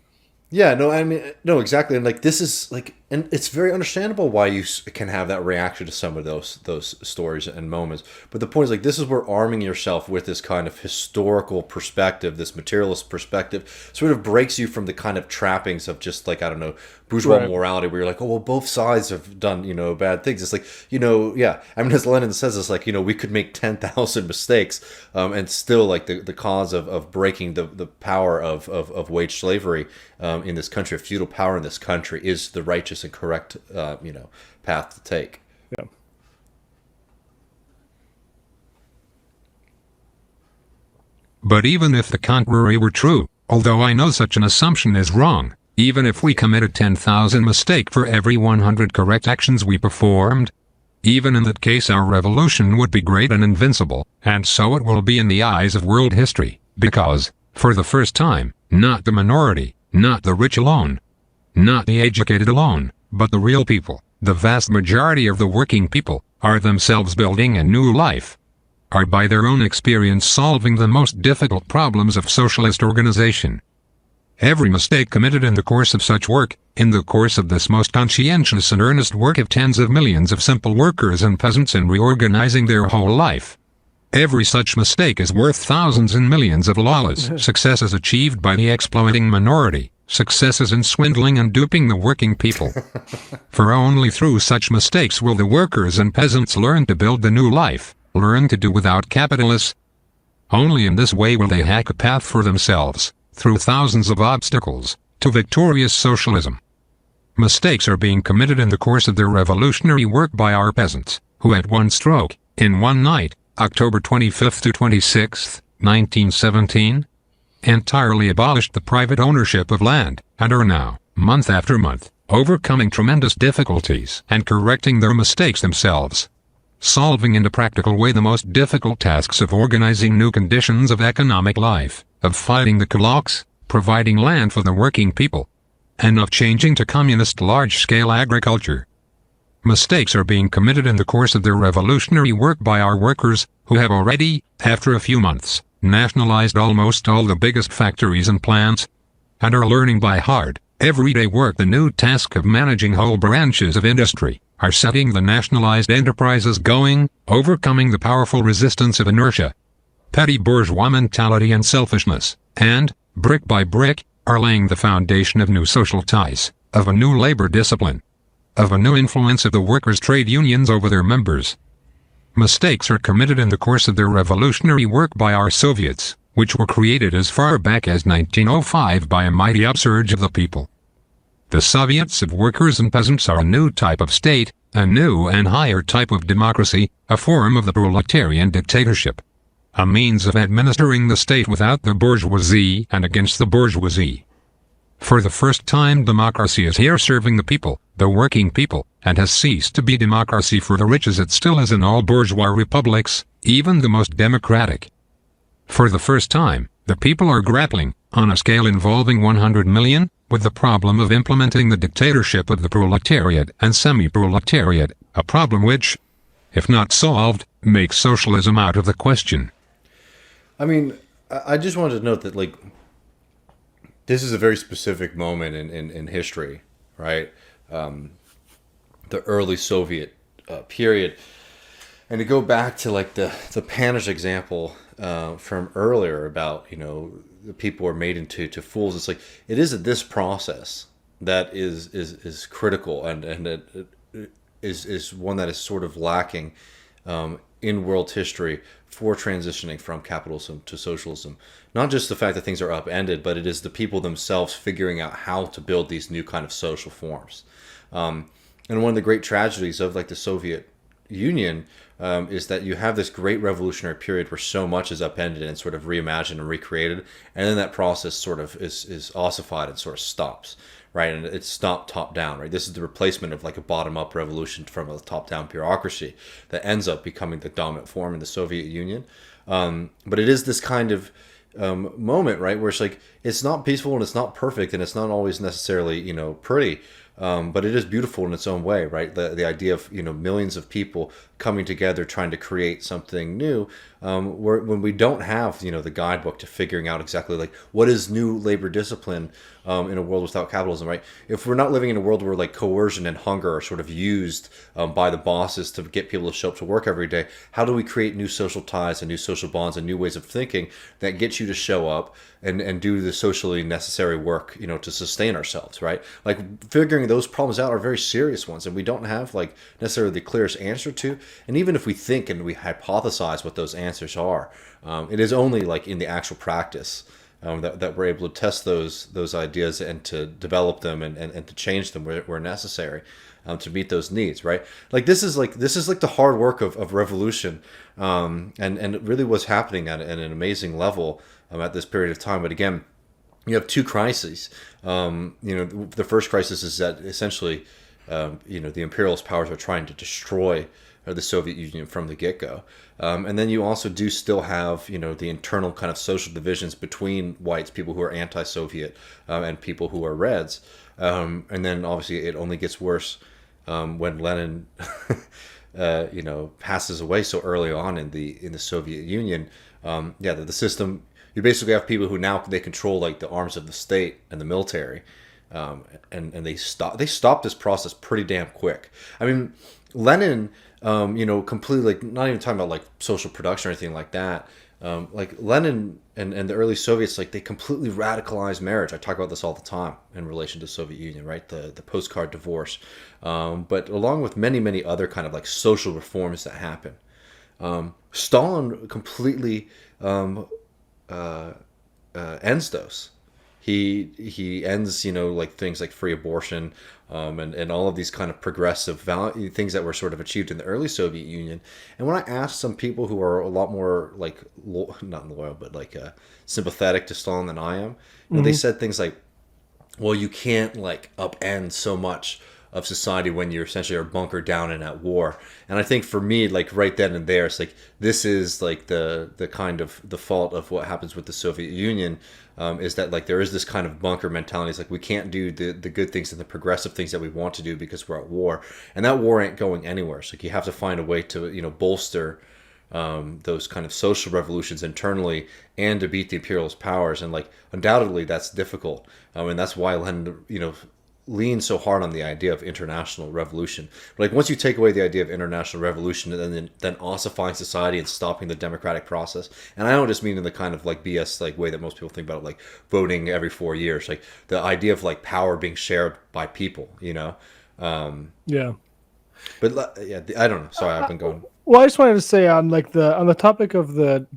Yeah, no, I mean, no, exactly. And like, this is like, and it's very understandable why you can have that reaction to some of those stories and moments. But the point is, like, this is where arming yourself with this kind of historical perspective, this materialist perspective, sort of breaks you from the kind of trappings of just like, I don't know, bourgeois Right. morality, where you're like, oh well, both sides have done bad things. It's like, yeah. I mean, as Lenin says, it's like, we could make 10,000 mistakes, and still like the cause of breaking the power of wage slavery in this country, of feudal power in this country, is the righteous and correct path to take. Yeah. But even if the contrary were true, although I know such an assumption is wrong, even if we committed 10,000 mistakes for every 100 correct actions we performed, even in that case our revolution would be great and invincible, and so it will be in the eyes of world history, because, for the first time, not the minority, not the rich alone, not the educated alone, but the real people, the vast majority of the working people, are themselves building a new life, are by their own experience solving the most difficult problems of socialist organization. Every mistake committed in the course of such work, in the course of this most conscientious and earnest work of tens of millions of simple workers and peasants in reorganizing their whole life, every such mistake is worth thousands and millions of lawless successes achieved by the exploiting minority, successes in swindling and duping the working people. For only through such mistakes will the workers and peasants learn to build the new life, learn to do without capitalists. Only in this way will they hack a path for themselves, through thousands of obstacles, to victorious socialism. Mistakes are being committed in the course of their revolutionary work by our peasants, who at one stroke, in one night, October 25th to 26th, 1917, entirely abolished the private ownership of land, and are now, month after month, overcoming tremendous difficulties and correcting their mistakes themselves, solving in a practical way the most difficult tasks of organizing new conditions of economic life, of fighting the kulaks, providing land for the working people, and of changing to communist large-scale agriculture. Mistakes are being committed in the course of their revolutionary work by our workers, who have already, after a few months, nationalized almost all the biggest factories and plants, and are learning by hard, everyday work the new task of managing whole branches of industry, are setting the nationalized enterprises going, overcoming the powerful resistance of inertia, petty bourgeois mentality and selfishness, and, brick by brick, are laying the foundation of new social ties, of a new labor discipline, of a new influence of the workers' trade unions over their members. Mistakes are committed in the course of their revolutionary work by our Soviets, which were created as far back as 1905 by a mighty upsurge of the people. The Soviets of workers and peasants are a new type of state, a new and higher type of democracy, a form of the proletarian dictatorship, a means of administering the state without the bourgeoisie and against the bourgeoisie. For the first time democracy is here serving the people, the working people, and has ceased to be democracy for the rich as it still is in all bourgeois republics, even the most democratic. For the first time, the people are grappling, on a scale involving 100 million, with the problem of implementing the dictatorship of the proletariat and semi-proletariat, a problem which, if not solved, makes socialism out of the question. I mean, I just wanted to note that, like, this is a very specific moment in history, right? The early Soviet period. And to go back to, like, the Panish example from earlier about, the people are made into fools. It's like, it is this process that is critical and it is one that is sort of lacking in world history for transitioning from capitalism to socialism. Not just the fact that things are upended, but it is the people themselves figuring out how to build these new kind of social forms. And one of the great tragedies of like the Soviet Union is that you have this great revolutionary period where so much is upended and sort of reimagined and recreated, and then that process sort of is ossified and sort of stops, right? And it's stopped top down, right? This is the replacement of like a bottom-up revolution from a top-down bureaucracy that ends up becoming the dominant form in the Soviet Union. But it is this kind of moment, right, where it's like it's not peaceful and it's not perfect and it's not always necessarily, you know, pretty. But it is beautiful in its own way, right? The idea of, you know, millions of people coming together trying to create something new, when we don't have, you know, the guidebook to figuring out exactly like what is new labor discipline in a world without capitalism, right? If we're not living in a world where like coercion and hunger are sort of used by the bosses to get people to show up to work every day, how do we create new social ties and new social bonds and new ways of thinking that get you to show up and do the socially necessary work, you know, to sustain ourselves, right? Like figuring those problems out are very serious ones, and we don't have like necessarily the clearest answer to. And even if we think and we hypothesize what those answers are, it is only like in the actual practice that we're able to test those ideas and to develop them and to change them where necessary to meet those needs, right? Like this is like the hard work of revolution, and it really was happening at an amazing level at this period of time. But again, you have two crises. You know, the first crisis is that essentially, you know, the imperialist powers are trying to destroy the Soviet Union from the get-go. And then you also do still have, you know, the internal kind of social divisions between whites, people who are anti-Soviet, and people who are Reds. And then obviously it only gets worse when Lenin, you know, passes away so early on in the Soviet Union. The system. You basically have people who now they control like the arms of the state and the military, and they stop this process pretty damn quick. I mean, Lenin, you know, completely like not even talking about like social production or anything like that. Like Lenin and the early Soviets, like they completely radicalized marriage. I talk about this all the time in relation to Soviet Union, right? The postcard divorce, but along with many other kind of like social reforms that happen. Stalin completely ends those. He ends, you know, like things like free abortion, and all of these kind of progressive things that were sort of achieved in the early Soviet Union. And when I asked some people who are a lot more like not loyal, but like sympathetic to Stalin than I am, you know, they said things like, "Well, you can't like upend so much of society when you're essentially are bunkered down and at war." And I think for me, like right then and there, it's like this is like the kind of the fault of what happens with the Soviet Union, is that like there is this kind of bunker mentality. It's like we can't do the good things and the progressive things that we want to do because we're at war, and that war ain't going anywhere. So like, you have to find a way to, you know, bolster those kind of social revolutions internally and to beat the imperialist powers. And like undoubtedly that's difficult, and that's why Lenin, you know, lean so hard on the idea of international revolution. Like once you take away the idea of international revolution and then ossifying society and stopping the democratic process, and I don't just mean in the kind of like BS like way that most people think about it, like voting every 4 years, like the idea of like power being shared by people, you know. Yeah. But yeah, I don't know. Sorry, I've been going. Well, I just wanted to say on the topic of the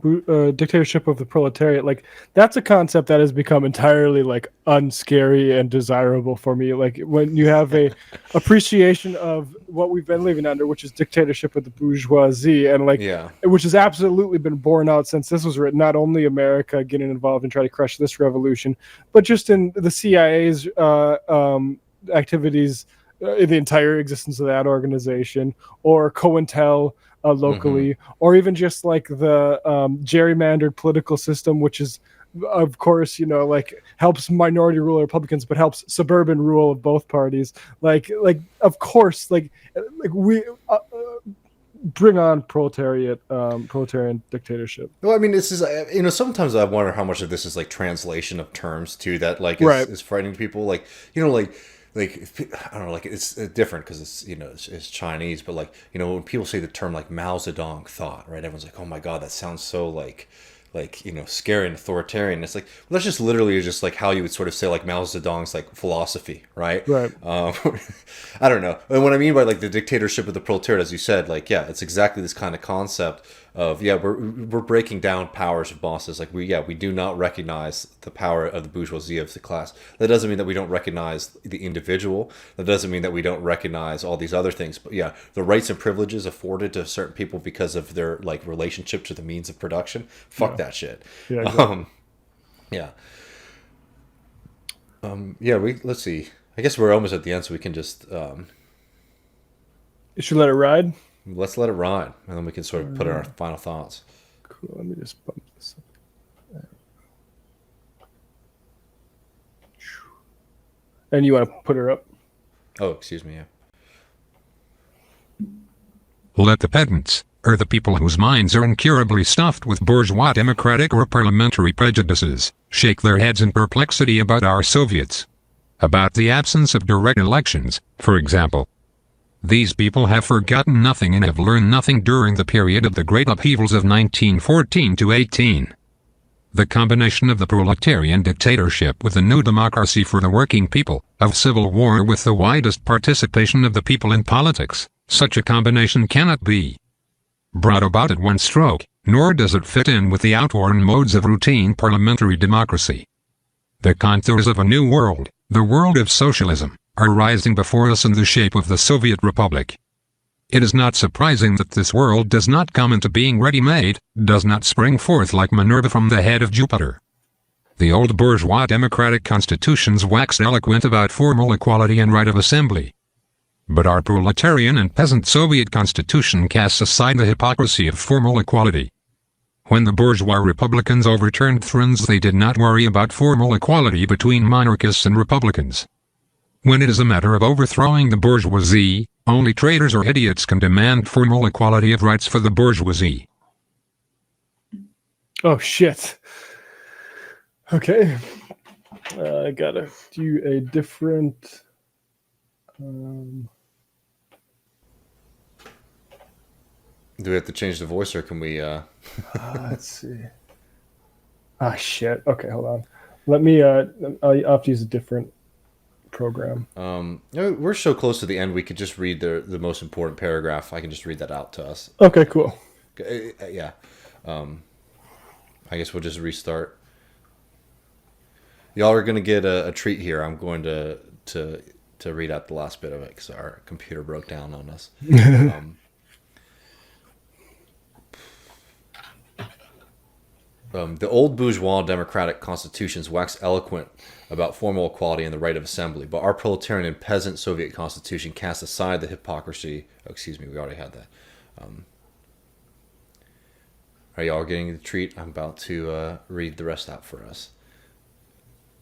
dictatorship of the proletariat, like that's a concept that has become entirely like unscary and desirable for me. Like when you have a appreciation of what we've been living under, which is dictatorship of the bourgeoisie, and like which has absolutely been borne out since this was written. Not only America getting involved and trying to crush this revolution, but just in the CIA's activities. The entire existence of that organization, or COINTEL locally, or even just like the gerrymandered political system, which is, of course, you know, like helps minority rule Republicans, but helps suburban rule of both parties. Like of course, like we bring on proletarian dictatorship. Well, I mean, this is, you know, sometimes I wonder how much of this is like translation of terms too that like is frightening people. Like, you know, like I don't know, like it's different because it's, you know, it's Chinese, but like, you know, when people say the term like Mao Zedong thought, right, everyone's like, oh my god, that sounds so like like, scary and authoritarian. It's like, well, that's just literally just like how you would sort of say like Mao Zedong's like philosophy, right? Right. I don't know. And what I mean by like the dictatorship of the proletariat, as you said, like, yeah, it's exactly this kind of concept of, yeah, we're breaking down powers of bosses. Like we do not recognize the power of the bourgeoisie of the class. That doesn't mean that we don't recognize the individual. That doesn't mean that we don't recognize all these other things. But yeah, the rights and privileges afforded to certain people because of their like relationship to the means of production. Fuck that shit. Yeah. Exactly. Let's see. I guess we're almost at the end, so we can just You should let it ride. let's let it ride, and then we can sort of put in our final thoughts. Cool. Let me just bump this up. And you want to put her up? Oh, excuse me. Yeah. Let the pedants, or the people whose minds are incurably stuffed with bourgeois democratic or parliamentary prejudices, shake their heads in perplexity about our Soviets. About the absence of direct elections, for example. These people have forgotten nothing and have learned nothing during the period of the great upheavals of 1914 to 18. The combination of the proletarian dictatorship with the new democracy for the working people, of civil war with the widest participation of the people in politics, such a combination cannot be brought about at one stroke, nor does it fit in with the outworn modes of routine parliamentary democracy. The contours of a new world, the world of socialism, are rising before us in the shape of the Soviet Republic. It is not surprising that this world does not come into being ready-made, does not spring forth like Minerva from the head of Jupiter. The old bourgeois democratic constitutions waxed eloquent about formal equality and right of assembly. But our proletarian and peasant Soviet constitution casts aside the hypocrisy of formal equality. When the bourgeois republicans overturned thrones, they did not worry about formal equality between monarchists and republicans. When it is a matter of overthrowing the bourgeoisie, only traitors or idiots can demand formal equality of rights for the bourgeoisie. Oh, shit. Okay. I gotta do a different... Do we have to change the voice, or can we... let's see. Ah, shit. Okay, hold on. Let me... I'll have to use a different program. We're so close to the end, we could just read the most important paragraph. I can just read that out to us. Okay, cool. Yeah. I guess we'll just restart. Y'all are going to get a treat here. I'm going to read out the last bit of it because our computer broke down on us. The old bourgeois democratic constitutions wax eloquent about formal equality and the right of assembly, but our proletarian and peasant Soviet constitution casts aside the hypocrisy. Oh, excuse me, we already had that. Are y'all getting the treat? I'm about to read the rest out for us.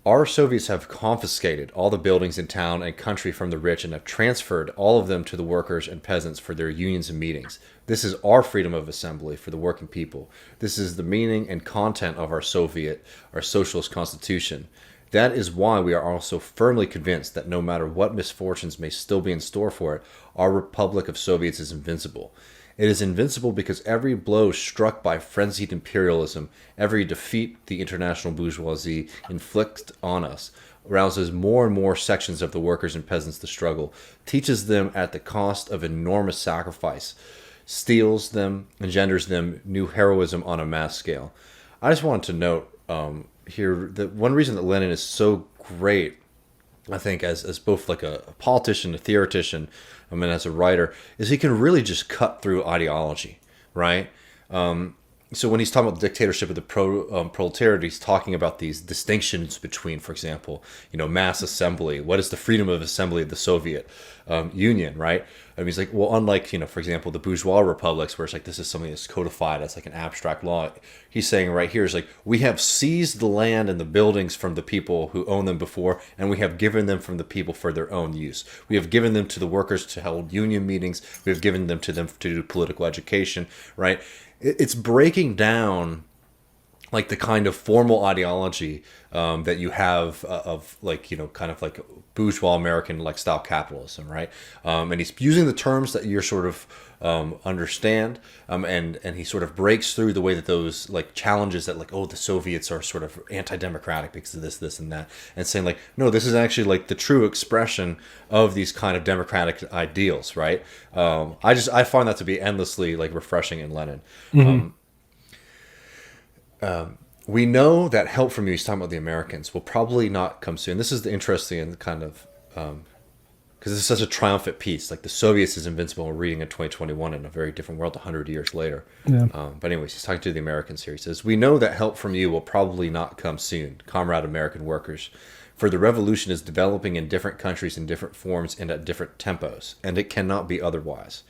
Our Soviets have confiscated all the buildings in town and country from the rich and have transferred all of them to the workers and peasants for their unions and meetings. This is our freedom of assembly for the working people. This is the meaning and content of our socialist constitution. That is why we are also firmly convinced that no matter what misfortunes may still be in store for it, our Republic of Soviets is invincible. It is invincible because every blow struck by frenzied imperialism, every defeat the international bourgeoisie inflicts on us, rouses more and more sections of the workers and peasants to struggle, teaches them at the cost of enormous sacrifice, steals them, engenders them new heroism on a mass scale. I just wanted to note here that one reason that Lenin is so great, I think, as both like a politician, a theoretician, and as a writer, is he can really just cut through ideology, right? So when he's talking about the dictatorship of the proletariat, he's talking about these distinctions between, for example, mass assembly. What is the freedom of assembly of the Soviet Union, right? I mean, he's like, well, unlike, for example, the bourgeois republics, where it's like this is something that's codified as like an abstract law. He's saying right here is like, we have seized the land and the buildings from the people who owned them before, and we have given them from the people for their own use. We have given them to the workers to hold union meetings. We have given them to do political education, right? It's breaking down like the kind of formal ideology that you have of like, you know, kind of like bourgeois American like style capitalism, right? And he's using the terms that you're sort of understand, and he sort of breaks through the way that those like challenges that like, oh, the Soviets are sort of anti-democratic because of this and that, and saying like, no, this is actually like the true expression of these kind of democratic ideals, right? I find that to be endlessly like refreshing in Lenin. We know that help from you, he's talking about the Americans, will probably not come soon. This is the interesting and kind of, because it's such a triumphant piece. Like the Soviets is invincible, we're reading in 2021 in a very different world 100 years later. Yeah. But anyways, he's talking to the Americans here. He says, we know that help from you will probably not come soon, comrade American workers, for the revolution is developing in different countries in different forms and at different tempos, and it cannot be otherwise.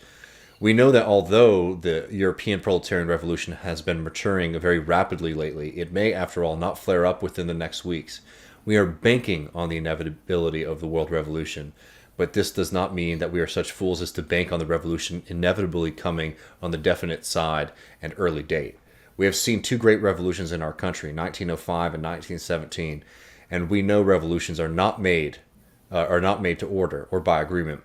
We know that although the European proletarian revolution has been maturing very rapidly lately, it may, after all, not flare up within the next weeks. We are banking on the inevitability of the world revolution, but this does not mean that we are such fools as to bank on the revolution inevitably coming on the definite side and early date. We have seen two great revolutions in our country, 1905 and 1917, and we know revolutions are not made to order or by agreement.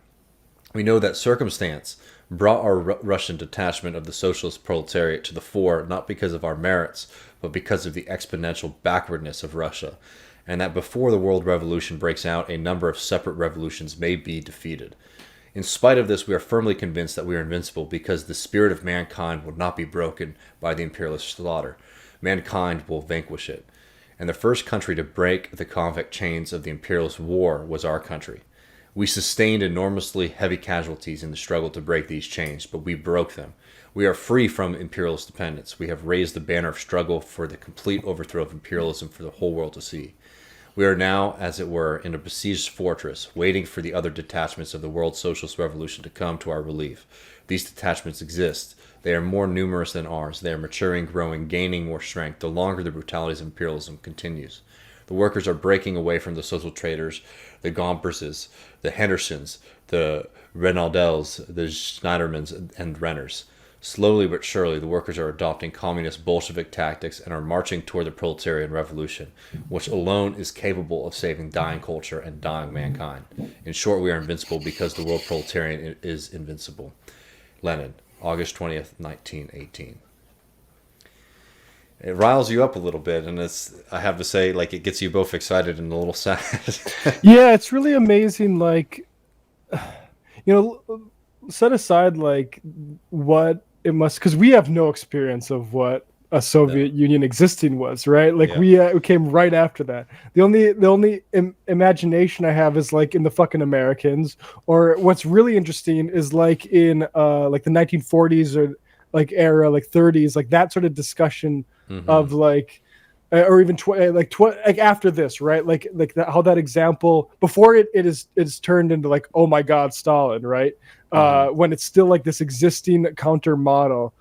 We know that circumstance brought our Russian detachment of the socialist proletariat to the fore, not because of our merits, but because of the exponential backwardness of Russia, and that before the world revolution breaks out, a number of separate revolutions may be defeated. In spite of this, we are firmly convinced that we are invincible because the spirit of mankind will not be broken by the imperialist slaughter. Mankind will vanquish it. And the first country to break the convict chains of the imperialist war was our country. We sustained enormously heavy casualties in the struggle to break these chains, but we broke them. We are free from imperialist dependence. We have raised the banner of struggle for the complete overthrow of imperialism for the whole world to see. We are now, as it were, in a besieged fortress, waiting for the other detachments of the world socialist revolution to come to our relief. These detachments exist. They are more numerous than ours. They are maturing, growing, gaining more strength, the longer the brutalities of imperialism continues. The workers are breaking away from the social traders, the Gomperses, the Hendersons, the Renaldels, the Schneidermans, and Renners. Slowly but surely, the workers are adopting communist Bolshevik tactics and are marching toward the proletarian revolution, which alone is capable of saving dying culture and dying mankind. In short, we are invincible because the world proletarian is invincible. Lenin, August 20th, 1918. It riles you up a little bit, and I have to say, like, it gets you both excited and a little sad. Yeah, it's really amazing. Like, you know, set aside like what it must, because we have no experience of what a Soviet Union existing was, right? Like we came right after that. The only imagination I have is like in the fucking Americans, or what's really interesting is like in like the 1940s or like era, like 30s, like that sort of discussion of like, or even like after this, right? Like how that example before it is turned into like, oh my God, Stalin, right? When it's still like this existing counter model.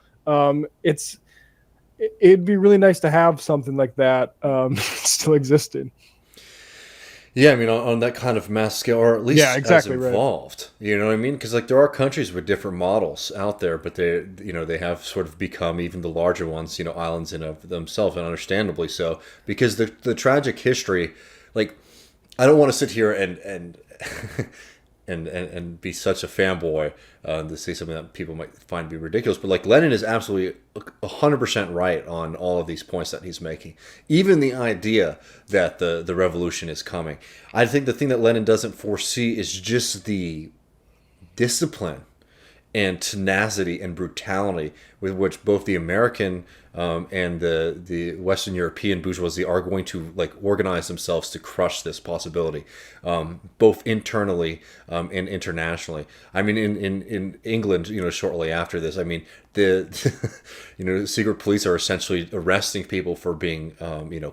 It'd be really nice to have something like that still existing. Yeah, I mean, on that kind of mass scale, or at least exactly as involved. Right. You know what I mean? Because like there are countries with different models out there, but they have sort of become, even the larger ones, islands in of themselves, and understandably so. Because the tragic history, like, I don't want to sit here and and be such a fanboy to say something that people might find to be ridiculous, but like Lenin is absolutely 100% right on all of these points that he's making. Even the idea that the revolution is coming. I think the thing that Lenin doesn't foresee is just the discipline and tenacity and brutality with which both the American and the Western European bourgeoisie are going to like organize themselves to crush this possibility, both internally and internationally. I mean, in England, shortly after this, I mean, the secret police are essentially arresting people for being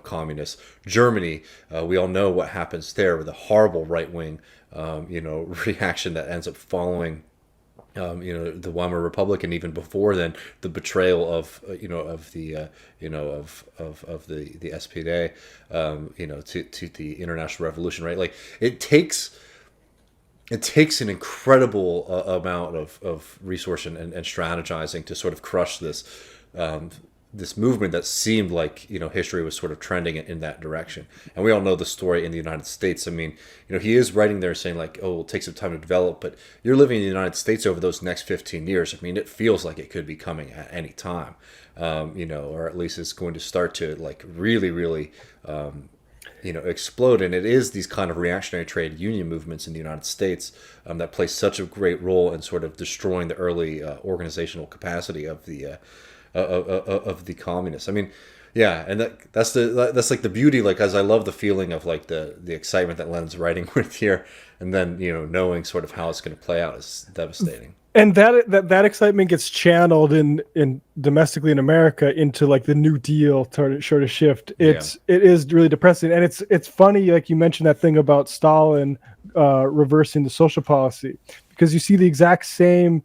communists. Germany, we all know what happens there with a horrible right wing reaction that ends up following the Weimar Republic, and even before then, the betrayal of the SPD, to the international revolution, right? Like it takes an incredible amount of resource and strategizing to sort of crush this this movement that seemed like, history was sort of trending in that direction. And we all know the story in the United States. I mean, he is writing there saying like, oh, it'll take some time to develop, but you're living in the United States over those next 15 years. I mean, it feels like it could be coming at any time, or at least it's going to start to like really, really, explode. And it is these kind of reactionary trade union movements in the United States that play such a great role in sort of destroying the early organizational capacity of the communists. I mean, yeah, and that's like the beauty. Like, as I love the feeling of like the excitement that Lenin's writing with here, and then knowing sort of how it's going to play out is devastating. And that excitement gets channeled in domestically in America into like the New Deal sort of shift. It is really depressing, and it's funny, like you mentioned that thing about Stalin reversing the social policy, because you see the exact same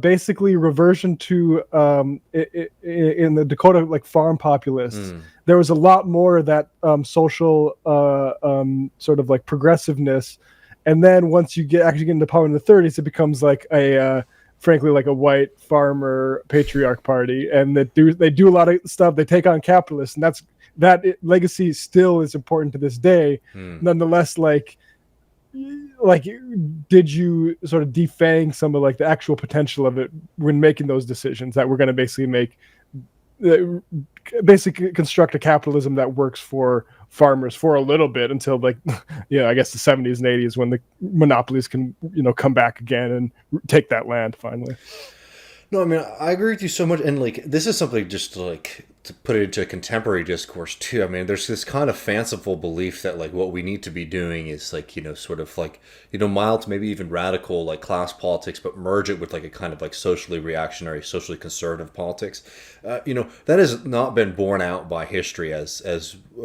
basically reversion to in the Dakota like farm populists. There was a lot more of that social sort of like progressiveness. And then once you actually get into power in the 30s, it becomes like frankly, like a white farmer patriarch party, and they do a lot of stuff. They take on capitalists, and that legacy still is important to this day. Nonetheless, like, did you sort of defang some of like the actual potential of it when making those decisions that we're going to basically construct a capitalism that works for farmers for a little bit until like, I guess the 70s and 80s when the monopolies can, come back again and take that land finally. No, I mean, I agree with you so much. And like, this is something just to put it into a contemporary discourse too. I mean, there's this kind of fanciful belief that like what we need to be doing is like, sort of like, mild to maybe even radical like class politics, but merge it with like a kind of like socially reactionary, socially conservative politics. That has not been borne out by history as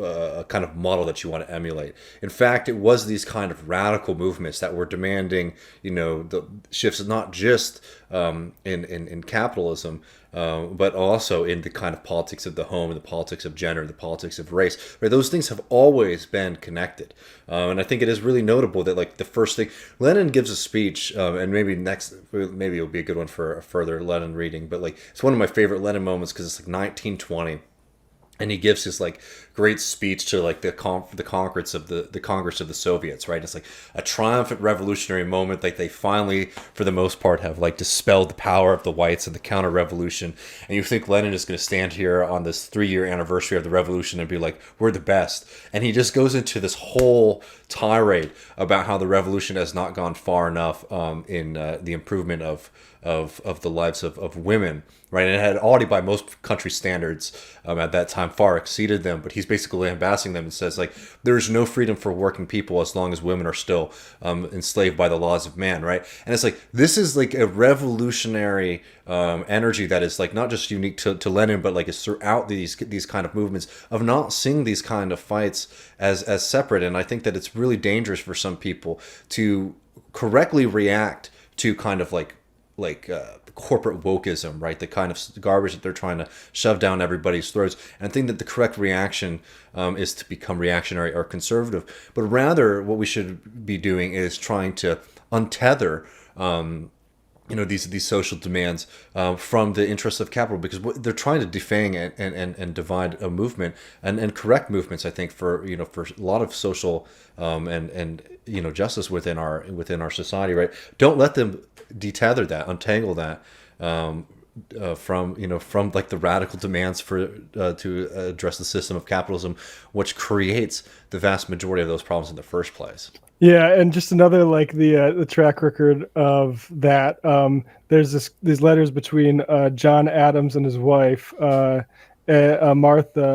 a kind of model that you want to emulate. In fact, it was these kind of radical movements that were demanding, the shifts not just in capitalism, but also in the kind of politics of the home, and the politics of gender, the politics of race. Right? Those things have always been connected, and I think it is really notable that like the first thing Lenin gives a speech, and maybe it'll be a good one for a further Lenin reading. But like it's one of my favorite Lenin moments because it's like 1920. And he gives his like great speech to like the Congress of the Soviets, right? It's like a triumphant revolutionary moment. Like they finally, for the most part, have like dispelled the power of the whites and the counter-revolution. And you think Lenin is going to stand here on this 3-year anniversary of the revolution and be like, "We're the best." And he just goes into this whole tirade about how the revolution has not gone far enough in the improvement of the lives of women. Right, and it had already, by most country standards at that time, far exceeded them. But he's basically lambasting them and says, like, there's no freedom for working people as long as women are still enslaved by the laws of man, right? And it's like, this is like a revolutionary energy that is like not just unique to Lenin, but like it's throughout these kind of movements of not seeing these kind of fights as separate. And I think that it's really dangerous for some people to correctly react to kind of like corporate wokeism, right? The kind of garbage that they're trying to shove down everybody's throats. And I think that the correct reaction is to become reactionary or conservative. But rather, what we should be doing is trying to untether these social demands from the interests of capital, because they're trying to defang and divide a movement and correct movements. I think for a lot of social and justice within our society, right? Don't let them detether that, untangle that from like the radical demands to address the system of capitalism, which creates the vast majority of those problems in the first place. Yeah, and just another like the track record of that. There's these letters between John Adams and his wife, Abigail,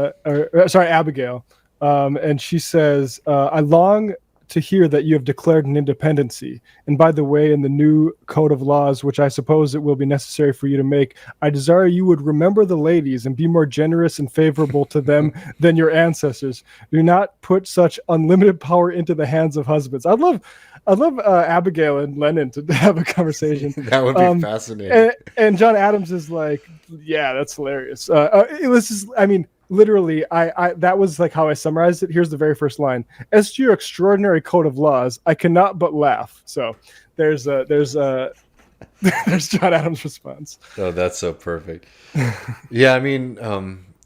and she says, "I long to hear that you have declared an independency. And by the way, in the new code of laws, which I suppose it will be necessary for you to make, I desire you would remember the ladies and be more generous and favorable to them than your ancestors. Do not put such unlimited power into the hands of husbands." I love Abigail and Lenin to have a conversation. That would be fascinating. And John Adams is like, yeah, that's hilarious. Literally, I that was like how I summarized it. Here's the very first line: "As to your extraordinary code of laws, I cannot but laugh." So there's There's John Adams' response. Oh, that's so perfect. Yeah, I mean,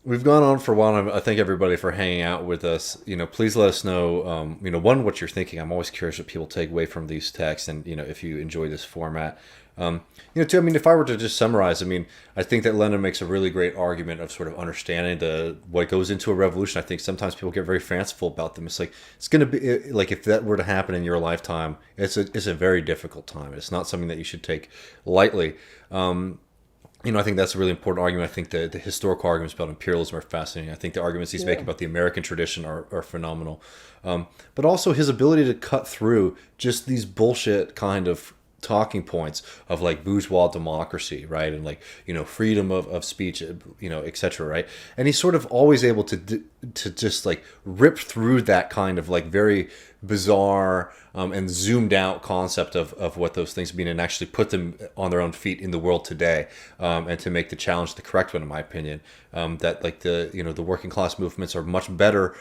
we've gone on for a while. And I thank everybody for hanging out with us. Please let us know, one, what you're thinking. I'm always curious what people take away from these texts, and if you enjoy this format. Two, I mean, if I were to just summarize, I mean, I think that Lenin makes a really great argument of sort of understanding what goes into a revolution. I think sometimes people get very fanciful about them. It's like, it's going to be like, if that were to happen in your lifetime, it's a very difficult time. It's not something that you should take lightly. I think that's a really important argument. I think the historical arguments about imperialism are fascinating. I think the arguments he's making about the American tradition are phenomenal. But also his ability to cut through just these bullshit kind of talking points of like bourgeois democracy, right? And like, freedom of speech, etc., right? And he's sort of always able to just like rip through that kind of like very bizarre and zoomed out concept of what those things mean, and actually put them on their own feet in the world today, and to make the challenge the correct one, in my opinion. That like the working class movements are much better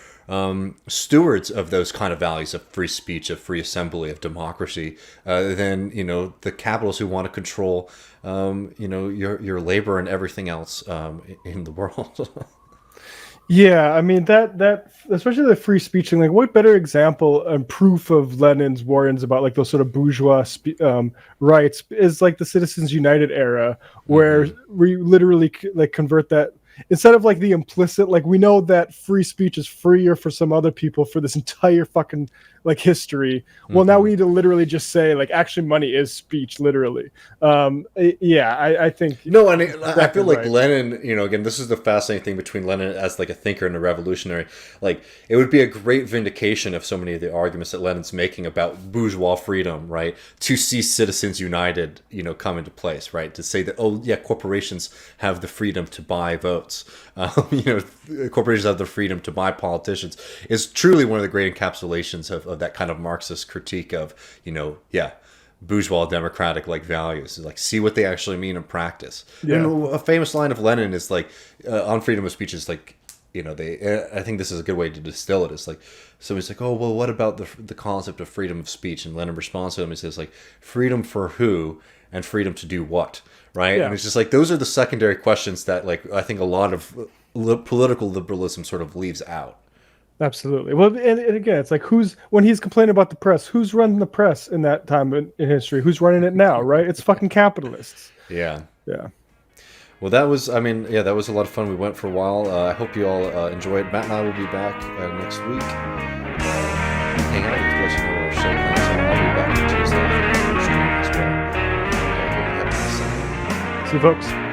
stewards of those kind of values of free speech, of free assembly, of democracy, than the capitalists who want to control your labor and everything else in the world. Yeah, I mean that especially the free speech thing. Like, what better example and proof of Lenin's warnings about like those sort of bourgeois rights is like the Citizens United era, where we literally like convert that. Instead of like the implicit, like we know that free speech is freer for some other people for this entire fucking like history. Well, now we need to literally just say like actually money is speech, literally. I think no, and I feel like Lenin. Again, this is the fascinating thing between Lenin as like a thinker and a revolutionary. Like, it would be a great vindication of so many of the arguments that Lenin's making about bourgeois freedom, right? To see Citizens United, come into place, right? To say that, oh yeah, corporations have the freedom to buy votes. Corporations have the freedom to buy politicians is truly one of the great encapsulations of that kind of Marxist critique of, bourgeois democratic like values. Like, see what they actually mean in practice. Yeah. And a famous line of Lenin is like, on freedom of speech is like, I think this is a good way to distill it. It's like, somebody's like, oh, well, what about the concept of freedom of speech? And Lenin responds to him and says like, freedom for who and freedom to do what? Right. Yeah. And it's just like, those are the secondary questions that like, I think a lot of political liberalism sort of leaves out. Absolutely. Well, and again, it's like, when he's complaining about the press, who's running the press in that time in history? Who's running it now, right? It's fucking capitalists. Yeah. Yeah. Well, that was a lot of fun. We went for a while. I hope you all enjoyed. Matt and I will be back next week. Hang out with us, our show plans. I'll be back on Tuesday as well. See you, folks.